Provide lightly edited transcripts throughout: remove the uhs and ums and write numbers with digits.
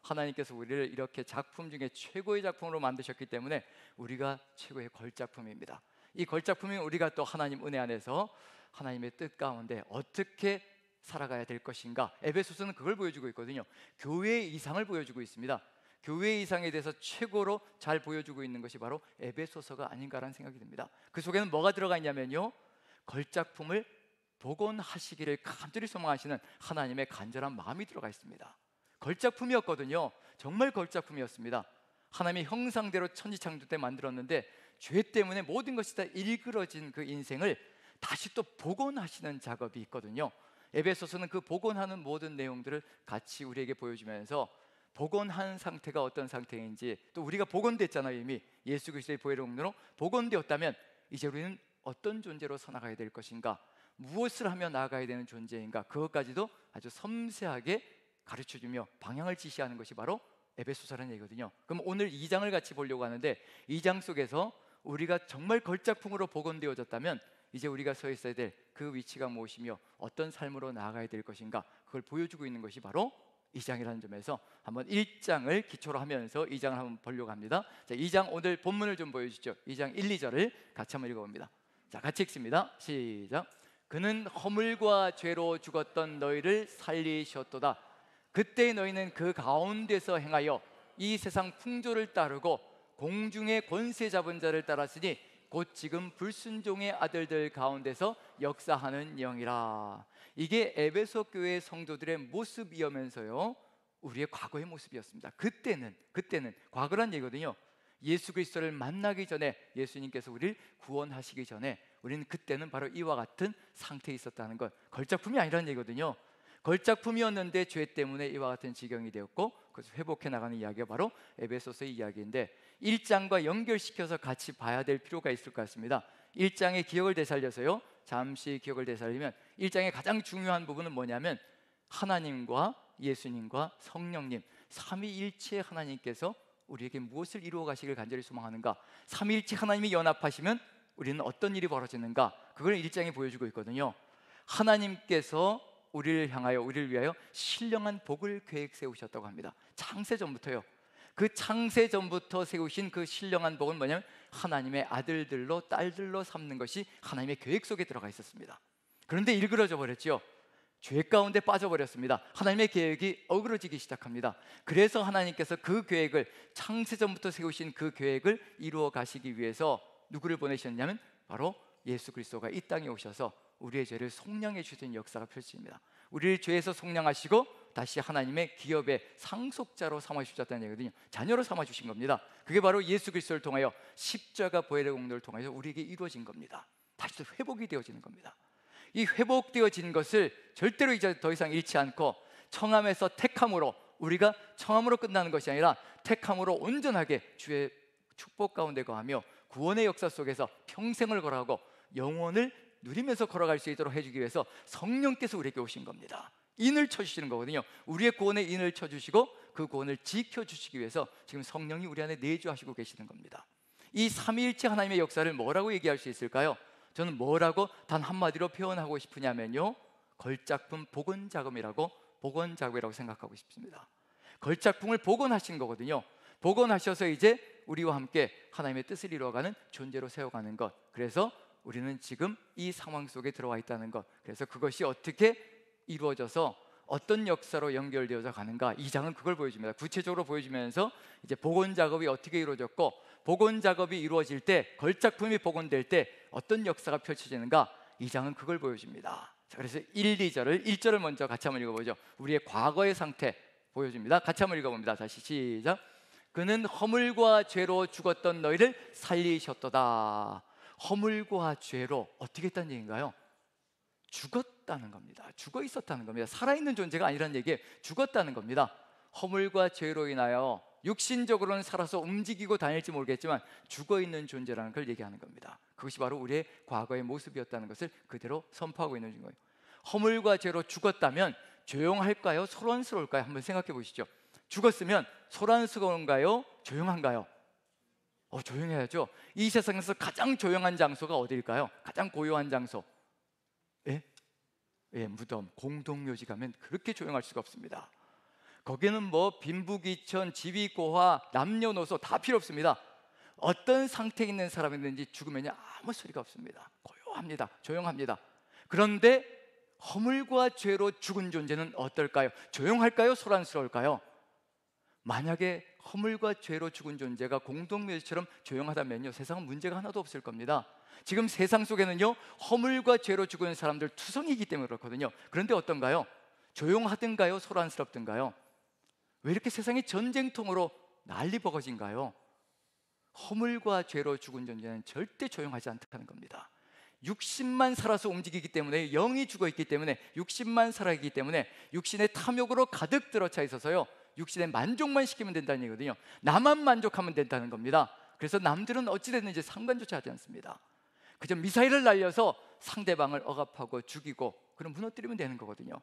하나님께서 우리를 이렇게 작품 중에 최고의 작품으로 만드셨기 때문에 우리가 최고의 걸작품입니다. 이 걸작품이 우리가 또 하나님 은혜 안에서 하나님의 뜻 가운데 어떻게 살아가야 될 것인가, 에베소서는 그걸 보여주고 있거든요. 교회의 이상을 보여주고 있습니다. 교회의 이상에 대해서 최고로 잘 보여주고 있는 것이 바로 에베소서가 아닌가라는 생각이 듭니다. 그 속에는 뭐가 들어가 있냐면요, 걸작품을 복원하시기를 간절히 소망하시는 하나님의 간절한 마음이 들어가 있습니다. 걸작품이었거든요. 정말 걸작품이었습니다. 하나님의 형상대로 천지창조 때 만들었는데 죄 때문에 모든 것이 다 일그러진 그 인생을 다시 또 복원하시는 작업이 있거든요. 에베소서는 그 복원하는 모든 내용들을 같이 우리에게 보여주면서 복원한 상태가 어떤 상태인지, 또 우리가 복원됐잖아요. 이미 예수 그리스도의 보혈의 공로로 복원되었다면 이제 우리는 어떤 존재로 살아가야 될 것인가, 무엇을 하며 나아가야 되는 존재인가, 그것까지도 아주 섬세하게 가르쳐주며 방향을 지시하는 것이 바로 에베소서라는 얘기거든요. 그럼 오늘 2장을 같이 보려고 하는데, 2장 속에서 우리가 정말 걸작품으로 복원되어졌다면 이제 우리가 서 있어야 될 그 위치가 무엇이며 어떤 삶으로 나아가야 될 것인가, 그걸 보여주고 있는 것이 바로 2장이라는 점에서 한번 1장을 기초로 하면서 2장을 한번 보려고 합니다. 자, 2장 오늘 본문을 좀 보여주시죠. 2장 1, 2절을 같이 한번 읽어봅니다. 자, 같이 읽습니다. 시작. 그는 허물과 죄로 죽었던 너희를 살리셨도다. 그때 너희는 그 가운데서 행하여 이 세상 풍조를 따르고 공중의 권세 잡은 자를 따랐으니 곧 지금 불순종의 아들들 가운데서 역사하는 영이라. 이게 에베소 교회 성도들의 모습이면서요, 우리의 과거의 모습이었습니다. 그때는 과거란 얘기거든요. 예수 그리스도를 만나기 전에, 예수님께서 우리를 구원하시기 전에 우리는 그때는 바로 이와 같은 상태에 있었다는 것, 걸작품이 아니라는 얘기거든요. 걸작품이었는데 죄 때문에 이와 같은 지경이 되었고 그래서 회복해 나가는 이야기가 바로 에베소서의 이야기인데, 1장과 연결시켜서 같이 봐야 될 필요가 있을 것 같습니다. 1장의 기억을 되살려서요, 잠시 기억을 되살리면 1장의 가장 중요한 부분은 뭐냐면 하나님과 예수님과 성령님 삼위일체 하나님께서 우리에게 무엇을 이루어 가시길 간절히 소망하는가, 삼위일체 하나님이 연합하시면 우리는 어떤 일이 벌어지는가, 그걸 1장이 보여주고 있거든요. 하나님께서 우리를 향하여, 우리를 위하여 신령한 복을 계획 세우셨다고 합니다. 창세전부터요. 그 창세전부터 세우신 그 신령한 복은 뭐냐면 하나님의 아들들로 딸들로 삼는 것이 하나님의 계획 속에 들어가 있었습니다. 그런데 일그러져 버렸죠. 죄 가운데 빠져버렸습니다. 하나님의 계획이 어그러지기 시작합니다. 그래서 하나님께서 그 계획을, 창세전부터 세우신 그 계획을 이루어 가시기 위해서 누구를 보내셨냐면 바로 예수 그리스도가 이 땅에 오셔서 우리의 죄를 속량해 주신 역사가 펼쳐집니다. 우리를 죄에서 속량하시고 다시 하나님의 기업의 상속자로 삼아주셨다는 얘기거든요. 자녀로 삼아주신 겁니다. 그게 바로 예수 그리스도를 통하여 십자가 보혈의 공로를 통해서 우리에게 이루어진 겁니다. 다시 또 회복이 되어지는 겁니다. 이 회복되어진 것을 절대로 이제 더 이상 잃지 않고 청함에서 택함으로, 우리가 청함으로 끝나는 것이 아니라 택함으로 온전하게 주의 축복 가운데 거하며 구원의 역사 속에서 평생을 걸어가고 영원을 누리면서 걸어갈 수 있도록 해주기 위해서 성령께서 우리에게 오신 겁니다. 인을 쳐주시는 거거든요. 우리의 구원에 인을 쳐주시고 그 구원을 지켜주시기 위해서 지금 성령이 우리 안에 내주하시고 계시는 겁니다. 이 삼위일체 하나님의 역사를 뭐라고 얘기할 수 있을까요? 저는 뭐라고 단 한마디로 표현하고 싶으냐면요, 걸작품 복원작업이라고 생각하고 싶습니다. 걸작품을 복원하신 거거든요. 복원하셔서 이제 우리와 함께 하나님의 뜻을 이루어가는 존재로 세워가는 것, 그래서 우리는 지금 이 상황 속에 들어와 있다는 것, 그래서 그것이 어떻게 이루어져서 어떤 역사로 연결되어져 가는가, 2장은 그걸 보여줍니다. 구체적으로 보여주면서 이제 복원 작업이 어떻게 이루어졌고, 복원 작업이 이루어질 때, 걸작품이 복원될 때 어떤 역사가 펼쳐지는가, 2장은 그걸 보여줍니다. 자, 그래서 1, 2절을 1절을 먼저 같이 한번 읽어보죠. 우리의 과거의 상태 보여줍니다. 같이 한번 읽어봅니다. 다시 시작. 그는 허물과 죄로 죽었던 너희를 살리셨도다. 허물과 죄로 어떻게 했다는 얘기인가요? 죽었다는 겁니다. 죽어 있었다는 겁니다. 살아있는 존재가 아니라는 얘기에 죽었다는 겁니다. 허물과 죄로 인하여 육신적으로는 살아서 움직이고 다닐지 모르겠지만 죽어있는 존재라는 걸 얘기하는 겁니다. 그것이 바로 우리의 과거의 모습이었다는 것을 그대로 선포하고 있는 거예요. 허물과 죄로 죽었다면 조용할까요? 소란스러울까요? 한번 생각해 보시죠. 죽었으면 소란스러운가요? 조용한가요? 조용해야죠. 이 세상에서 가장 조용한 장소가 어디일까요? 가장 고요한 장소. 무덤, 공동묘지 가면 그렇게 조용할 수가 없습니다. 거기는 뭐 빈부귀천, 지위고하, 남녀노소 다 필요 없습니다. 어떤 상태에 있는 사람이든지 죽으면 아무 소리가 없습니다. 고요합니다. 조용합니다. 그런데 허물과 죄로 죽은 존재는 어떨까요? 조용할까요? 소란스러울까요? 만약에 허물과 죄로 죽은 존재가 공동묘지처럼 조용하다면요, 세상은 문제가 하나도 없을 겁니다. 지금 세상 속에는요, 허물과 죄로 죽은 사람들 투성이기 때문에 그렇거든요. 그런데 어떤가요? 조용하든가요? 소란스럽든가요? 왜 이렇게 세상이 전쟁통으로 난리버거진가요? 허물과 죄로 죽은 존재는 절대 조용하지 않다는 겁니다. 육신만 살아서 움직이기 때문에, 영이 죽어있기 때문에, 육신만 살아있기 때문에 육신의 탐욕으로 가득 들어차 있어서요, 육신의 만족만 시키면 된다는 얘기거든요. 나만 만족하면 된다는 겁니다. 그래서 남들은 어찌 됐는지 상관조차 하지 않습니다. 그저 미사일을 날려서 상대방을 억압하고 죽이고 그럼 무너뜨리면 되는 거거든요.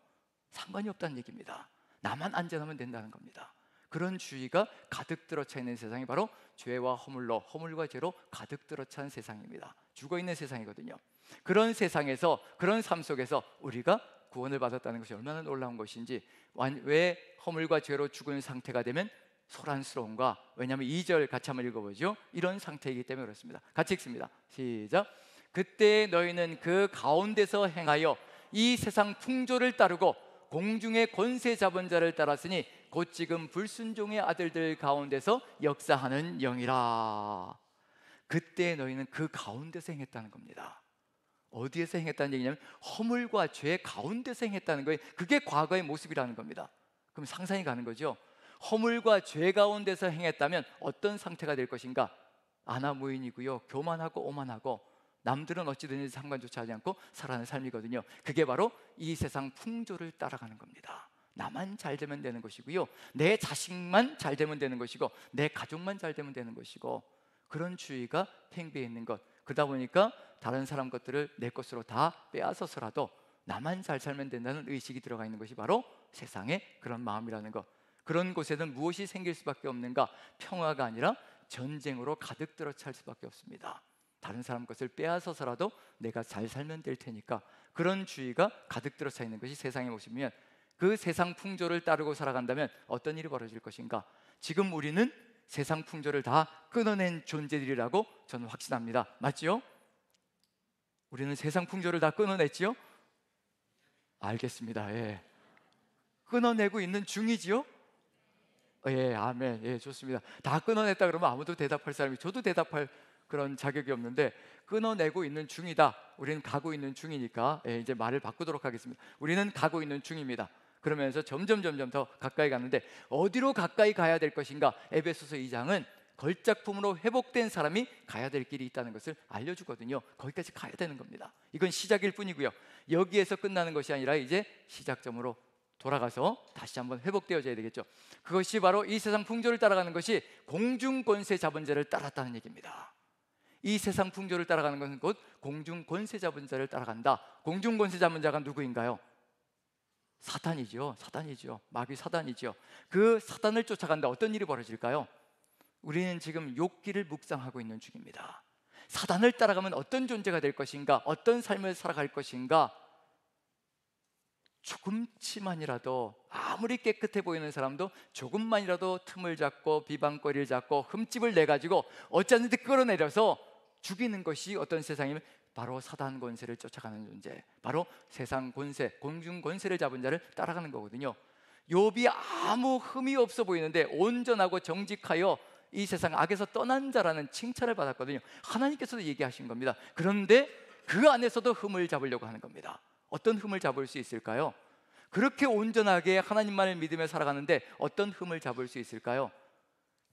상관이 없다는 얘기입니다. 나만 안전하면 된다는 겁니다. 그런 주의가 가득 들어차 있는 세상이 바로 죄와 허물과 죄로 가득 들어찬 세상입니다. 죽어있는 세상이거든요. 그런 세상에서, 그런 삶 속에서 우리가 구원을 받았다는 것이 얼마나 놀라운 것인지, 왜 허물과 죄로 죽은 상태가 되면 소란스러운가? 왜냐하면 2절 같이 한번 읽어보죠. 이런 상태이기 때문에 그렇습니다. 같이 읽습니다. 시작. 그때 너희는 그 가운데서 행하여 이 세상 풍조를 따르고 공중의 권세 잡은 자를 따랐으니 곧 지금 불순종의 아들들 가운데서 역사하는 영이라. 그때 너희는 그 가운데서 행했다는 겁니다. 어디에서 행했다는 얘기냐면 허물과 죄 가운데서 행했다는 거예요. 그게 과거의 모습이라는 겁니다. 그럼 상상이 가는 거죠. 허물과 죄 가운데서 행했다면 어떤 상태가 될 것인가? 아나무인이고요, 교만하고 오만하고 남들은 어찌든지 상관조차 하지 않고 살아가는 삶이거든요. 그게 바로 이 세상 풍조를 따라가는 겁니다. 나만 잘 되면 되는 것이고요, 내 자식만 잘 되면 되는 것이고, 내 가족만 잘 되면 되는 것이고, 그런 주의가 팽배해 있는 것. 그러다 보니까 다른 사람 것들을 내 것으로 다 빼앗아서라도 나만 잘 살면 된다는 의식이 들어가 있는 것이 바로 세상의 그런 마음이라는 것. 그런 곳에는 무엇이 생길 수밖에 없는가? 평화가 아니라 전쟁으로 가득 들어찰 수밖에 없습니다. 다른 사람 것을 빼앗아서라도 내가 잘 살면 될 테니까, 그런 주의가 가득 들어차 있는 것이 세상의 모습이면, 그 세상 풍조를 따르고 살아간다면 어떤 일이 벌어질 것인가? 지금 우리는 세상 풍조를 다 끊어낸 존재들이라고 저는 확신합니다. 맞지요? 우리는 세상 풍조를 다 끊어냈지요? 알겠습니다. 예. 끊어내고 있는 중이지요? 예, 아멘. 예, 좋습니다. 다 끊어냈다 그러면 아무도 대답할 사람이, 저도 대답할 그런 자격이 없는데, 끊어내고 있는 중이다. 우리는 가고 있는 중이니까, 예, 이제 말을 바꾸도록 하겠습니다. 우리는 가고 있는 중입니다. 그러면서 점점 더 가까이 가는데, 어디로 가까이 가야 될 것인가? 에베소서 2장은 걸작품으로 회복된 사람이 가야 될 길이 있다는 것을 알려주거든요. 거기까지 가야 되는 겁니다. 이건 시작일 뿐이고요, 여기에서 끝나는 것이 아니라 이제 시작점으로 돌아가서 다시 한번 회복되어져야 되겠죠. 그것이 바로 이 세상 풍조를 따라가는 것이 공중 권세 잡은 자를 따랐다는 얘기입니다. 이 세상 풍조를 따라가는 것은 곧 공중 권세 잡은 자를 따라간다. 공중 권세 잡은 자가 누구인가요? 사탄이죠. 마귀 사단이죠. 그 사단을 쫓아간다. 어떤 일이 벌어질까요? 우리는 지금 욥기를 묵상하고 있는 중입니다. 사단을 따라가면 어떤 존재가 될 것인가? 어떤 삶을 살아갈 것인가? 조금치만이라도, 아무리 깨끗해 보이는 사람도 조금만이라도 틈을 잡고 비방거리를 잡고 흠집을 내가지고 어쩌는지 끌어내려서 죽이는 것이 어떤 세상이면 바로 사단 권세를 쫓아가는 존재, 바로 세상 권세, 공중 권세를 잡은 자를 따라가는 거거든요. 욥이 아무 흠이 없어 보이는데 온전하고 정직하여 이 세상 악에서 떠난 자라는 칭찬을 받았거든요. 하나님께서도 얘기하신 겁니다. 그런데 그 안에서도 흠을 잡으려고 하는 겁니다. 어떤 흠을 잡을 수 있을까요? 그렇게 온전하게 하나님만을 믿으며 살아가는데 어떤 흠을 잡을 수 있을까요?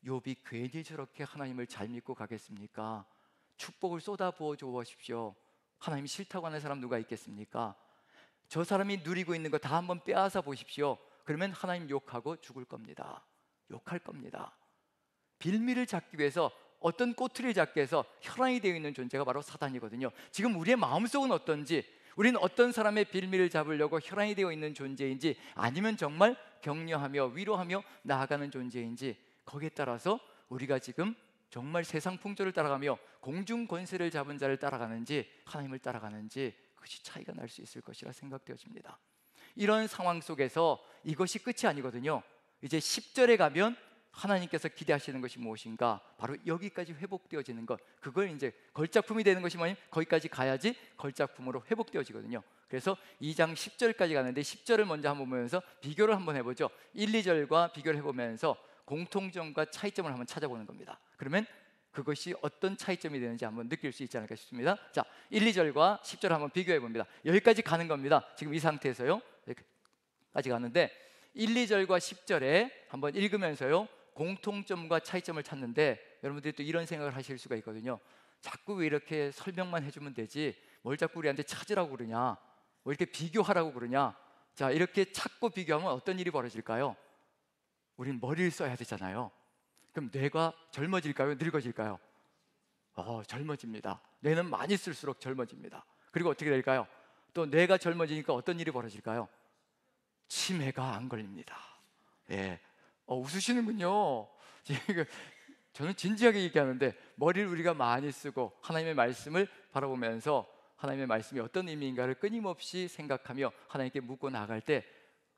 욥이 괜히 저렇게 하나님을 잘 믿고 가겠습니까? 축복을 쏟아부어 주십시오. 하나님이 싫다고 하는 사람 누가 있겠습니까? 저 사람이 누리고 있는 거 다 한번 빼앗아 보십시오. 그러면 하나님 욕하고 죽을 겁니다. 욕할 겁니다. 빌미를 잡기 위해서, 어떤 꼬투리를 잡기 위해서 혈안이 되어 있는 존재가 바로 사단이거든요. 지금 우리의 마음속은 어떤지, 우리는 어떤 사람의 빌미를 잡으려고 혈안이 되어 있는 존재인지, 아니면 정말 격려하며 위로하며 나아가는 존재인지, 거기에 따라서 우리가 지금 정말 세상 풍조를 따라가며 공중 권세를 잡은 자를 따라가는지 하나님을 따라가는지, 그것이 차이가 날 수 있을 것이라 생각되어집니다. 이런 상황 속에서 이것이 끝이 아니거든요. 이제 10절에 가면 하나님께서 기대하시는 것이 무엇인가? 바로 여기까지 회복되어지는 것. 그걸 이제 걸작품이 되는 것이 뭐냐면 거기까지 가야지 걸작품으로 회복되어지거든요. 그래서 2장 10절까지 가는데 10절을 먼저 한번 보면서 비교를 한번 해보죠. 1, 2절과 비교를 해보면서 공통점과 차이점을 한번 찾아보는 겁니다. 그러면 그것이 어떤 차이점이 되는지 한번 느낄 수 있지 않을까 싶습니다. 자, 1, 2절과 10절 한번 비교해 봅니다. 여기까지 가는 겁니다. 지금 이 상태에서요. 여기까지 가는데 1, 2절과 10절에 한번 읽으면서요, 공통점과 차이점을 찾는데 여러분들이 또 이런 생각을 하실 수가 있거든요. 자꾸 왜 이렇게 설명만 해주면 되지 뭘 자꾸 우리한테 찾으라고 그러냐, 뭐 이렇게 비교하라고 그러냐. 자, 이렇게 찾고 비교하면 어떤 일이 벌어질까요? 우린 머리를 써야 되잖아요. 그럼 뇌가 젊어질까요? 늙어질까요? 젊어집니다. 뇌는 많이 쓸수록 젊어집니다. 그리고 어떻게 될까요? 또 뇌가 젊어지니까 어떤 일이 벌어질까요? 치매가 안 걸립니다. 예. 웃으시는군요. 지금 저는 진지하게 얘기하는데 머리를 우리가 많이 쓰고 하나님의 말씀을 바라보면서 하나님의 말씀이 어떤 의미인가를 끊임없이 생각하며 하나님께 묻고 나갈 때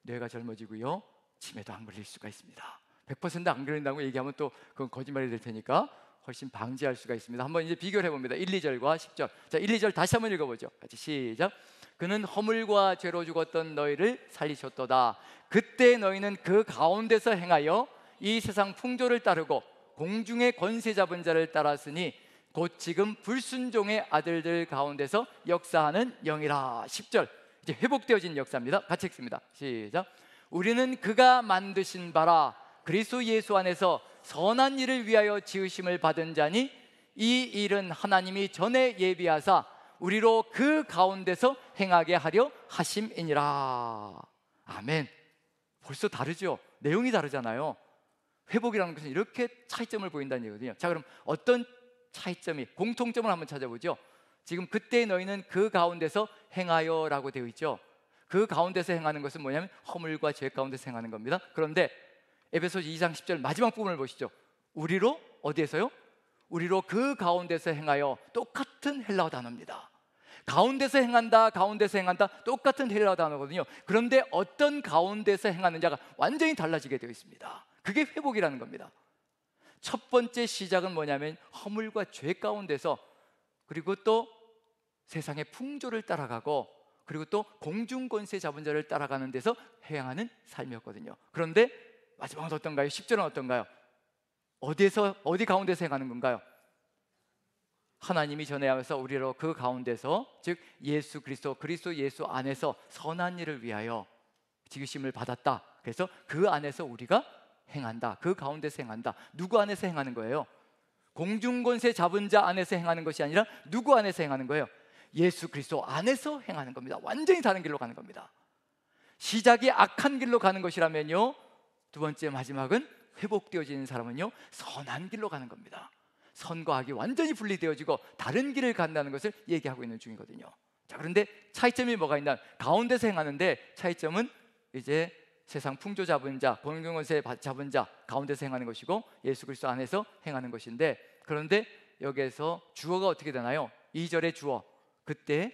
뇌가 젊어지고요, 치매도 안 걸릴 수가 있습니다. 100%안 걸린다고 얘기하면 또 그건 거짓말이 될 테니까 훨씬 방지할 수가 있습니다. 한번 이제 비교를 해봅니다. 1, 2절과 10절. 자, 1, 2절 다시 한번 읽어보죠. 같이 시작. 그는 허물과 죄로 죽었던 너희를 살리셨도다. 그때 너희는 그 가운데서 행하여 이 세상 풍조를 따르고 공중의 권세 잡은 자를 따랐으니 곧 지금 불순종의 아들들 가운데서 역사하는 영이라. 10절 이제 회복되어진 역사입니다. 같이 읽습니다. 시작. 우리는 그가 만드신 바라 그리스도 예수 안에서 선한 일을 위하여 지으심을 받은 자니 이 일은 하나님이 전에 예비하사 우리로 그 가운데서 행하게 하려 하심이니라. 아멘. 벌써 다르죠? 내용이 다르잖아요. 회복이라는 것은 이렇게 차이점을 보인다는 얘기거든요. 자, 그럼 어떤 차이점이, 공통점을 한번 찾아보죠. 지금 그때 너희는 그 가운데서 행하여 라고 되어 있죠. 그 가운데서 행하는 것은 뭐냐면 허물과 죄 가운데서 행하는 겁니다. 그런데 에베소서 2장 10절 마지막 부분을 보시죠. 우리로 어디에서요? 우리로 그 가운데서 행하여. 똑같은 헬라어 단어입니다. 가운데서 행한다, 가운데서 행한다, 똑같은 헬라어 단어거든요. 그런데 어떤 가운데서 행하느냐가 완전히 달라지게 되어 있습니다. 그게 회복이라는 겁니다. 첫 번째 시작은 뭐냐면 허물과 죄 가운데서, 그리고 또 세상의 풍조를 따라가고, 그리고 또 공중권세 잡은 자를 따라가는 데서 행하는 삶이었거든요. 그런데 마지막은 어떤가요? 10절은 어떤가요? 어디 가운데서 행하는 건가요? 하나님이 전에하면서 우리로 그 가운데서, 즉 예수 그리스도 예수 안에서 선한 일을 위하여 지으심을 받았다. 그래서 그 안에서 우리가 행한다. 그 가운데서 행한다. 누구 안에서 행하는 거예요? 공중권세 잡은 자 안에서 행하는 것이 아니라 누구 안에서 행하는 거예요? 예수 그리스도 안에서 행하는 겁니다. 완전히 다른 길로 가는 겁니다. 시작이 악한 길로 가는 것이라면요, 두 번째 마지막은 회복되어지는 사람은요, 선한 길로 가는 겁니다. 선과 악이 완전히 분리되어지고 다른 길을 간다는 것을 얘기하고 있는 중이거든요. 자, 그런데 차이점이 뭐가 있나? 가운데서 행하는데 차이점은 이제 세상 풍조 잡은 자, 공중권세 잡은 자 가운데서 행하는 것이고 예수 그리스도 안에서 행하는 것인데, 그런데 여기에서 주어가 어떻게 되나요? 2절의 주어, 그때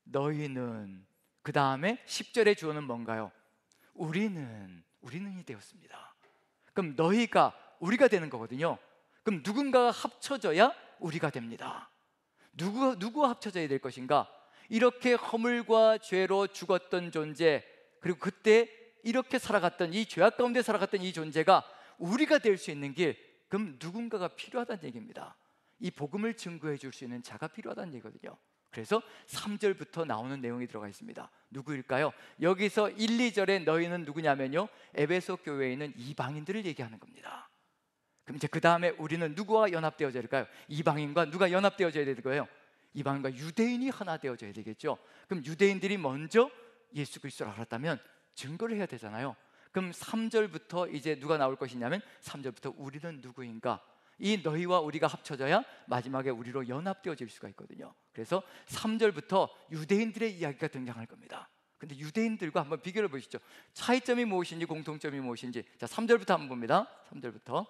너희는, 그 다음에 10절의 주어는 뭔가요? 우리는이 되었습니다. 그럼 너희가 우리가 되는 거거든요. 그럼 누군가가 합쳐져야 우리가 됩니다. 누구와 합쳐져야 될 것인가? 이렇게 허물과 죄로 죽었던 존재, 그리고 그때 이렇게 살아갔던, 이 죄악 가운데 살아갔던 이 존재가 우리가 될 수 있는 길, 그럼 누군가가 필요하다는 얘기입니다. 이 복음을 증거해 줄 수 있는 자가 필요하다는 얘기거든요. 그래서 3절부터 나오는 내용이 들어가 있습니다. 누구일까요? 여기서 1, 2절에 너희는 누구냐면요, 에베소 교회에 있는 이방인들을 얘기하는 겁니다. 그럼 이제 그 다음에 우리는 누구와 연합되어져야 될까요? 이방인과 누가 연합되어져야 되는 거예요? 이방인과 유대인이 하나 되어져야 되겠죠. 그럼 유대인들이 먼저 예수 그리스도를 알았다면 증거를 해야 되잖아요. 그럼 3절부터 이제 누가 나올 것이냐면 3절부터 우리는 누구인가? 이 너희와 우리가 합쳐져야 마지막에 우리로 연합되어질 수가 있거든요. 그래서 3절부터 유대인들의 이야기가 등장할 겁니다. 근데 유대인들과 한번 비교를 보시죠. 차이점이 무엇인지 공통점이 무엇인지. 자, 3절부터 한번 봅니다. 3절부터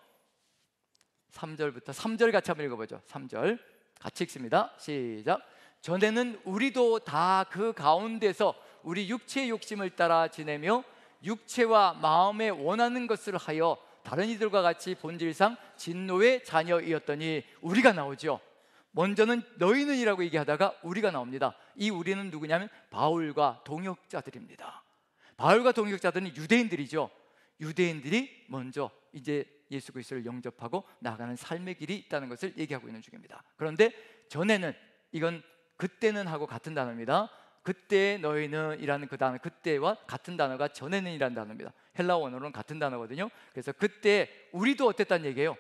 3절 같이 한번 읽어보죠. 3절 같이 읽습니다. 시작. 전에는 우리도 다 그 가운데서 우리 육체의 욕심을 따라 지내며 육체와 마음에 원하는 것을 하여 다른 이들과 같이 본질상 진노의 자녀이었더니 우리가 나오죠. 먼저는 너희는이라고 얘기하다가 우리가 나옵니다. 이 우리는 누구냐면 바울과 동역자들입니다. 바울과 동역자들은 유대인들이죠. 유대인들이 먼저 이제 예수 그리스도를 영접하고 나아가는 삶의 길이 있다는 것을 얘기하고 있는 중입니다. 그런데 전에는, 이건 그때는 하고 같은 단어입니다. 그때 너희는 이라는 그 단어, 그때와 같은 단어가 전에는 이라는 단어입니다. 헬라 원어로는 같은 단어거든요. 그래서 그때 우리도 어땠다는 얘기예요?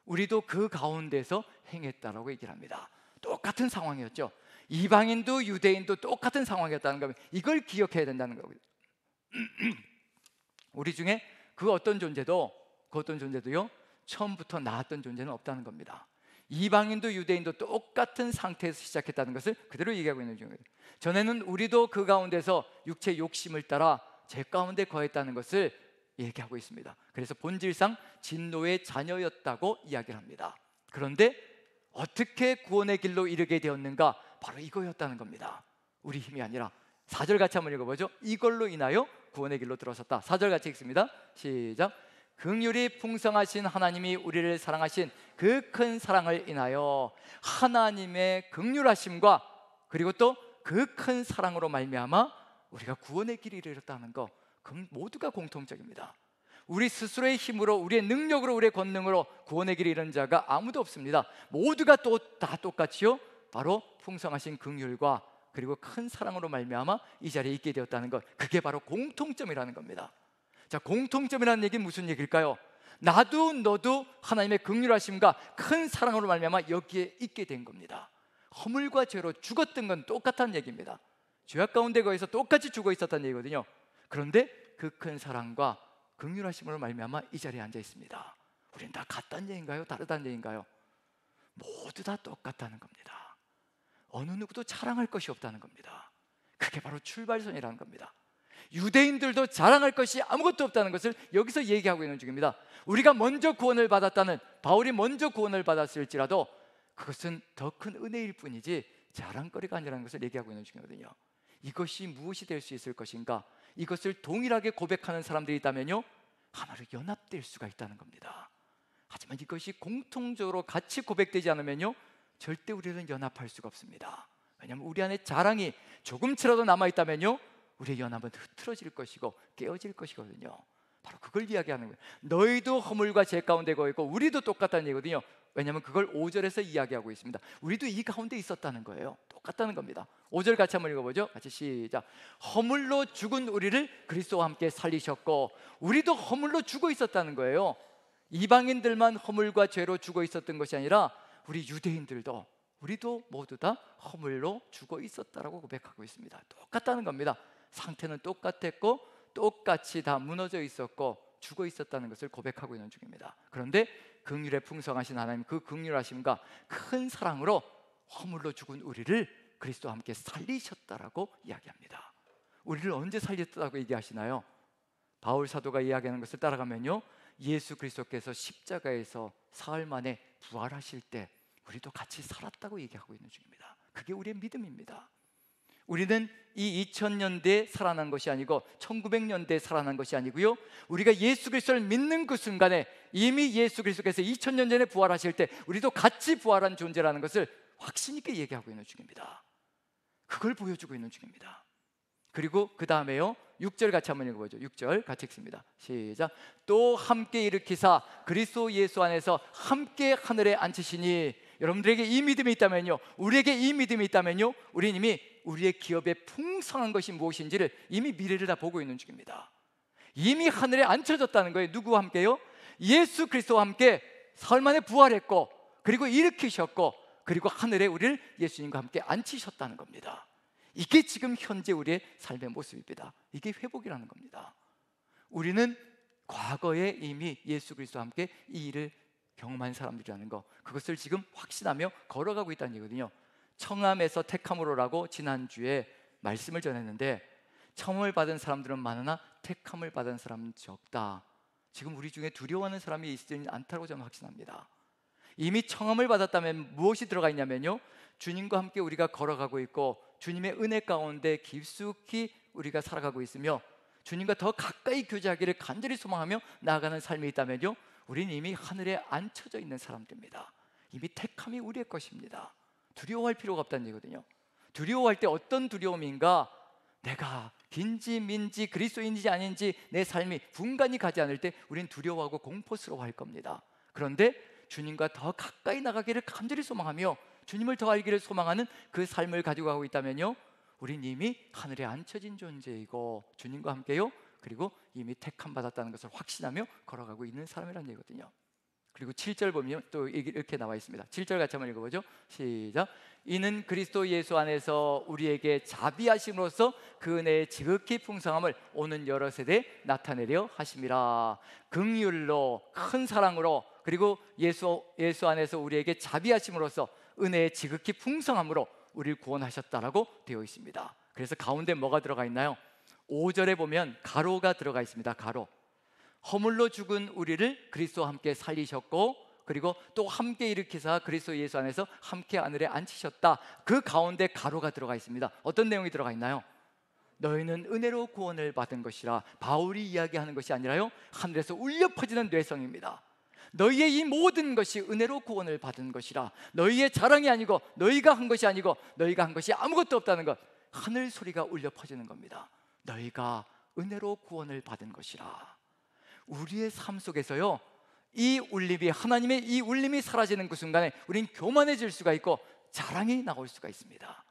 우리도 그 가운데서 행했다라고 얘기를 합니다. 똑같은 상황이었죠. 이방인도 유대인도 똑같은 상황이었다는 겁니다. 이걸 기억해야 된다는 거고요. 우리 중에 그 어떤 존재도요 처음부터 나았던 존재는 없다는 겁니다. 이방인도 유대인도 똑같은 상태에서 시작했다는 것을 그대로 얘기하고 있는 중이에요. 전에는 우리도 그 가운데서 육체의 욕심을 따라 죄 가운데 거했다는 것을 얘기하고 있습니다. 그래서 본질상 진노의 자녀였다고 이야기를 합니다. 그런데 어떻게 구원의 길로 이르게 되었는가? 바로 이거였다는 겁니다. 우리 힘이 아니라. 4절 같이 한번 읽어보죠. 이걸로 인하여 구원의 길로 들어섰다. 4절 같이 읽습니다. 시작. 긍휼이 풍성하신 하나님이 우리를 사랑하신 그 큰 사랑을 인하여 하나님의 긍휼하심과 그리고 또 그 큰 사랑으로 말미암아 우리가 구원의 길을 이르렀다는 거, 모두가 공통적입니다. 우리 스스로의 힘으로, 우리의 능력으로, 우리의 권능으로 구원의 길을 이룬 자가 아무도 없습니다. 모두가 다 똑같이요 바로 풍성하신 긍휼과 그리고 큰 사랑으로 말미암아 이 자리에 있게 되었다는 것, 그게 바로 공통점이라는 겁니다. 자, 공통점이라는 얘기는 무슨 얘기일까요? 나도 너도 하나님의 긍휼하심과 큰 사랑으로 말미암아 여기에 있게 된 겁니다. 허물과 죄로 죽었던 건 똑같다는 얘기입니다. 죄악 가운데 거해서 똑같이 죽어 있었다는 얘기거든요. 그런데 그 큰 사랑과 긍휼하심으로 말미암아 이 자리에 앉아 있습니다. 우리는 다 같다는 얘기인가요? 다르다는 얘기인가요? 모두 다 똑같다는 겁니다. 어느 누구도 자랑할 것이 없다는 겁니다. 그게 바로 출발선이라는 겁니다. 유대인들도 자랑할 것이 아무것도 없다는 것을 여기서 얘기하고 있는 중입니다. 우리가 먼저 구원을 받았다는, 바울이 먼저 구원을 받았을지라도 그것은 더 큰 은혜일 뿐이지 자랑거리가 아니라는 것을 얘기하고 있는 중이거든요. 이것이 무엇이 될 수 있을 것인가? 이것을 동일하게 고백하는 사람들이 있다면요 하나로 연합될 수가 있다는 겁니다. 하지만 이것이 공통적으로 같이 고백되지 않으면요 절대 우리는 연합할 수가 없습니다. 왜냐하면 우리 안에 자랑이 조금치라도 남아있다면요 우리의 연합은 흐트러질 것이고 깨어질 것이거든요. 바로 그걸 이야기하는 거예요. 너희도 허물과 죄 가운데 거했고 우리도 똑같다는 얘기거든요. 왜냐하면 그걸 5절에서 이야기하고 있습니다. 우리도 이 가운데 있었다는 거예요. 똑같다는 겁니다. 5절 같이 한번 읽어보죠. 같이 시작. 허물로 죽은 우리를 그리스도와 함께 살리셨고, 우리도 허물로 죽어 있었다는 거예요. 이방인들만 허물과 죄로 죽어 있었던 것이 아니라 우리 유대인들도, 우리도 모두 다 허물로 죽어 있었다라고 고백하고 있습니다. 똑같다는 겁니다. 상태는 똑같았고 똑같이 다 무너져 있었고 죽어 있었다는 것을 고백하고 있는 중입니다. 그런데 긍휼에 풍성하신 하나님, 그 긍휼하심과 큰 사랑으로 허물로 죽은 우리를 그리스도와 함께 살리셨다라고 이야기합니다. 우리를 언제 살렸다고 얘기하시나요? 바울 사도가 이야기하는 것을 따라가면요 예수 그리스도께서 십자가에서 사흘 만에 부활하실 때 우리도 같이 살았다고 얘기하고 있는 중입니다. 그게 우리의 믿음입니다. 우리는 이 2000년대에 살아난 것이 아니고 1900년대에 살아난 것이 아니고요 우리가 예수 그리스도를 믿는 그 순간에 이미 예수 그리스도께서 2000년 전에 부활하실 때 우리도 같이 부활한 존재라는 것을 확신 있게 얘기하고 있는 중입니다. 그걸 보여주고 있는 중입니다. 그리고 그 다음에요 6절 같이 한번 읽어보죠. 6절 같이 읽습니다. 시작. 또 함께 일으키사 그리스도 예수 안에서 함께 하늘에 앉히시니. 여러분들에게 이 믿음이 있다면요, 우리에게 이 믿음이 있다면요 우리는 이미 우리의 기업에 풍성한 것이 무엇인지를 이미 미래를 다 보고 있는 중입니다. 이미 하늘에 앉혀졌다는 거예요. 누구와 함께요? 예수 그리스도와 함께 사흘 만에 부활했고 그리고 일으키셨고 그리고 하늘에 우리를 예수님과 함께 앉히셨다는 겁니다. 이게 지금 현재 우리의 삶의 모습입니다. 이게 회복이라는 겁니다. 우리는 과거에 이미 예수 그리스도와 함께 이 일을 경험한 사람들이라는 거, 그것을 지금 확신하며 걸어가고 있다는 얘기거든요. 청함에서 택함으로라고 지난주에 말씀을 전했는데 청함을 받은 사람들은 많으나 택함을 받은 사람은 적다. 지금 우리 중에 두려워하는 사람이 있지는 않다고 저는 확신합니다. 이미 청함을 받았다면 무엇이 들어가 있냐면요 주님과 함께 우리가 걸어가고 있고 주님의 은혜 가운데 깊숙이 우리가 살아가고 있으며 주님과 더 가까이 교제하기를 간절히 소망하며 나아가는 삶이 있다면요, 우리는 이미 하늘에 앉혀져 있는 사람들입니다. 이미 택함이 우리의 것입니다. 두려워할 필요가 없다는 얘기거든요. 두려워할 때 어떤 두려움인가? 내가 빈지 민지 그리스도인지 아닌지 내 삶이 분간이 가지 않을 때 우린 두려워하고 공포스러워할 겁니다. 그런데 주님과 더 가까이 나가기를 간절히 소망하며 주님을 더 알기를 소망하는 그 삶을 가지고 가고 있다면요, 우린 이미 하늘에 앉혀진 존재이고 주님과 함께요, 그리고 이미 택함 받았다는 것을 확신하며 걸어가고 있는 사람이라는 얘기거든요. 그리고 7절 보면 또 이렇게 나와 있습니다. 7절 같이 한번 읽어보죠. 시작. 이는 그리스도 예수 안에서 우리에게 자비하심으로써 그 은혜의 지극히 풍성함을 오는 여러 세대에 나타내려 하심이라. 긍휼로 큰 사랑으로 그리고 예수 안에서 우리에게 자비하심으로써 은혜의 지극히 풍성함으로 우리를 구원하셨다라고 되어 있습니다. 그래서 가운데 뭐가 들어가 있나요? 5절에 보면 가로가 들어가 있습니다. 가로. 허물로 죽은 우리를 그리스도와 함께 살리셨고 그리고 또 함께 일으키사 그리스도 예수 안에서 함께 하늘에 앉히셨다. 그 가운데 가로가 들어가 있습니다. 어떤 내용이 들어가 있나요? 너희는 은혜로 구원을 받은 것이라. 바울이 이야기하는 것이 아니라요, 하늘에서 울려 퍼지는 뇌성입니다. 너희의 이 모든 것이 은혜로 구원을 받은 것이라. 너희의 자랑이 아니고 너희가 한 것이 아니고 너희가 한 것이 아무것도 없다는 것, 하늘 소리가 울려 퍼지는 겁니다. 너희가 은혜로 구원을 받은 것이라. 우리의 삶 속에서요, 이 울림이, 하나님의 이 울림이 사라지는 그 순간에 우린 교만해질 수가 있고 자랑이 나올 수가 있습니다.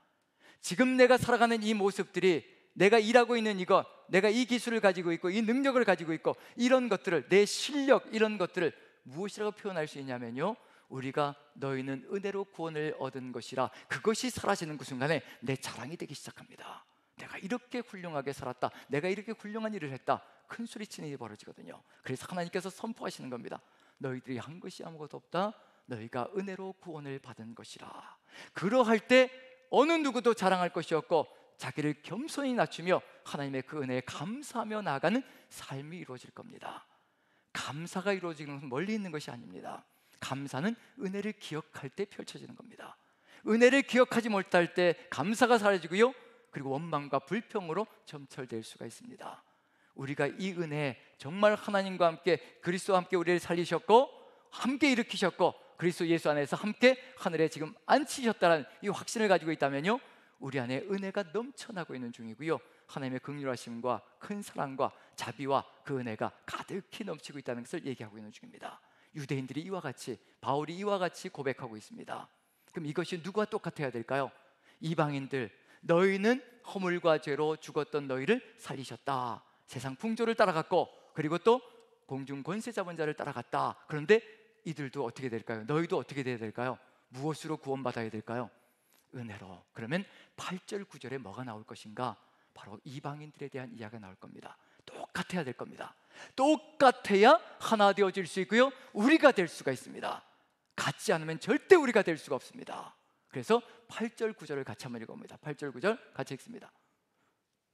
지금 내가 살아가는 이 모습들이, 내가 일하고 있는 이것, 내가 이 기술을 가지고 있고 이 능력을 가지고 있고 이런 것들을, 내 실력, 이런 것들을 무엇이라고 표현할 수 있냐면요, 우리가 너희는 은혜로 구원을 얻은 것이라. 그것이 사라지는 그 순간에 내 자랑이 되기 시작합니다. 내가 이렇게 훌륭하게 살았다, 내가 이렇게 훌륭한 일을 했다, 큰 소리치는 일이 벌어지거든요. 그래서 하나님께서 선포하시는 겁니다. 너희들이 한 것이 아무것도 없다. 너희가 은혜로 구원을 받은 것이라. 그러할 때 어느 누구도 자랑할 것이 없고 자기를 겸손히 낮추며 하나님의 그 은혜에 감사하며 나아가는 삶이 이루어질 겁니다. 감사가 이루어지는 것은 멀리 있는 것이 아닙니다. 감사는 은혜를 기억할 때 펼쳐지는 겁니다. 은혜를 기억하지 못할 때 감사가 사라지고요, 그리고 원망과 불평으로 점철될 수가 있습니다. 우리가 이 은혜, 정말 하나님과 함께 그리스도와 함께 우리를 살리셨고 함께 일으키셨고 그리스도 예수 안에서 함께 하늘에 지금 앉히셨다는 이 확신을 가지고 있다면요, 우리 안에 은혜가 넘쳐나고 있는 중이고요, 하나님의 긍휼하심과 큰 사랑과 자비와 그 은혜가 가득히 넘치고 있다는 것을 얘기하고 있는 중입니다. 유대인들이 이와 같이, 바울이 이와 같이 고백하고 있습니다. 그럼 이것이 누구와 똑같아야 될까요? 이방인들, 너희는 허물과 죄로 죽었던 너희를 살리셨다. 세상 풍조를 따라갔고 그리고 또 공중 권세 잡은 자를 따라갔다. 그런데 이들도 어떻게 될까요? 너희도 어떻게 돼야 될까요? 무엇으로 구원받아야 될까요? 은혜로. 그러면 8절 9절에 뭐가 나올 것인가? 바로 이방인들에 대한 이야기가 나올 겁니다. 똑같아야 될 겁니다. 똑같아야 하나 되어질 수 있고요, 우리가 될 수가 있습니다. 같지 않으면 절대 우리가 될 수가 없습니다. 그래서 8절 9절을 같이 한번 읽어봅니다. 8절 9절 같이 읽습니다.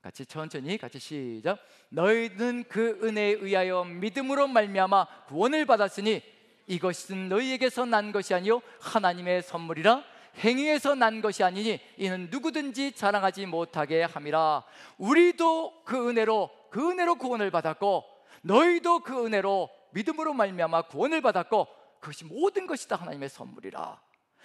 같이 천천히 같이 시작. 너희는 그 은혜에 의하여 믿음으로 말미암아 구원을 받았으니 이것은 너희에게서 난 것이 아니요 하나님의 선물이라. 행위에서 난 것이 아니니 이는 누구든지 자랑하지 못하게 함이라. 우리도 그 은혜로 구원을 받았고 너희도 그 은혜로 믿음으로 말미암아 구원을 받았고 그것이 모든 것이 다 하나님의 선물이라.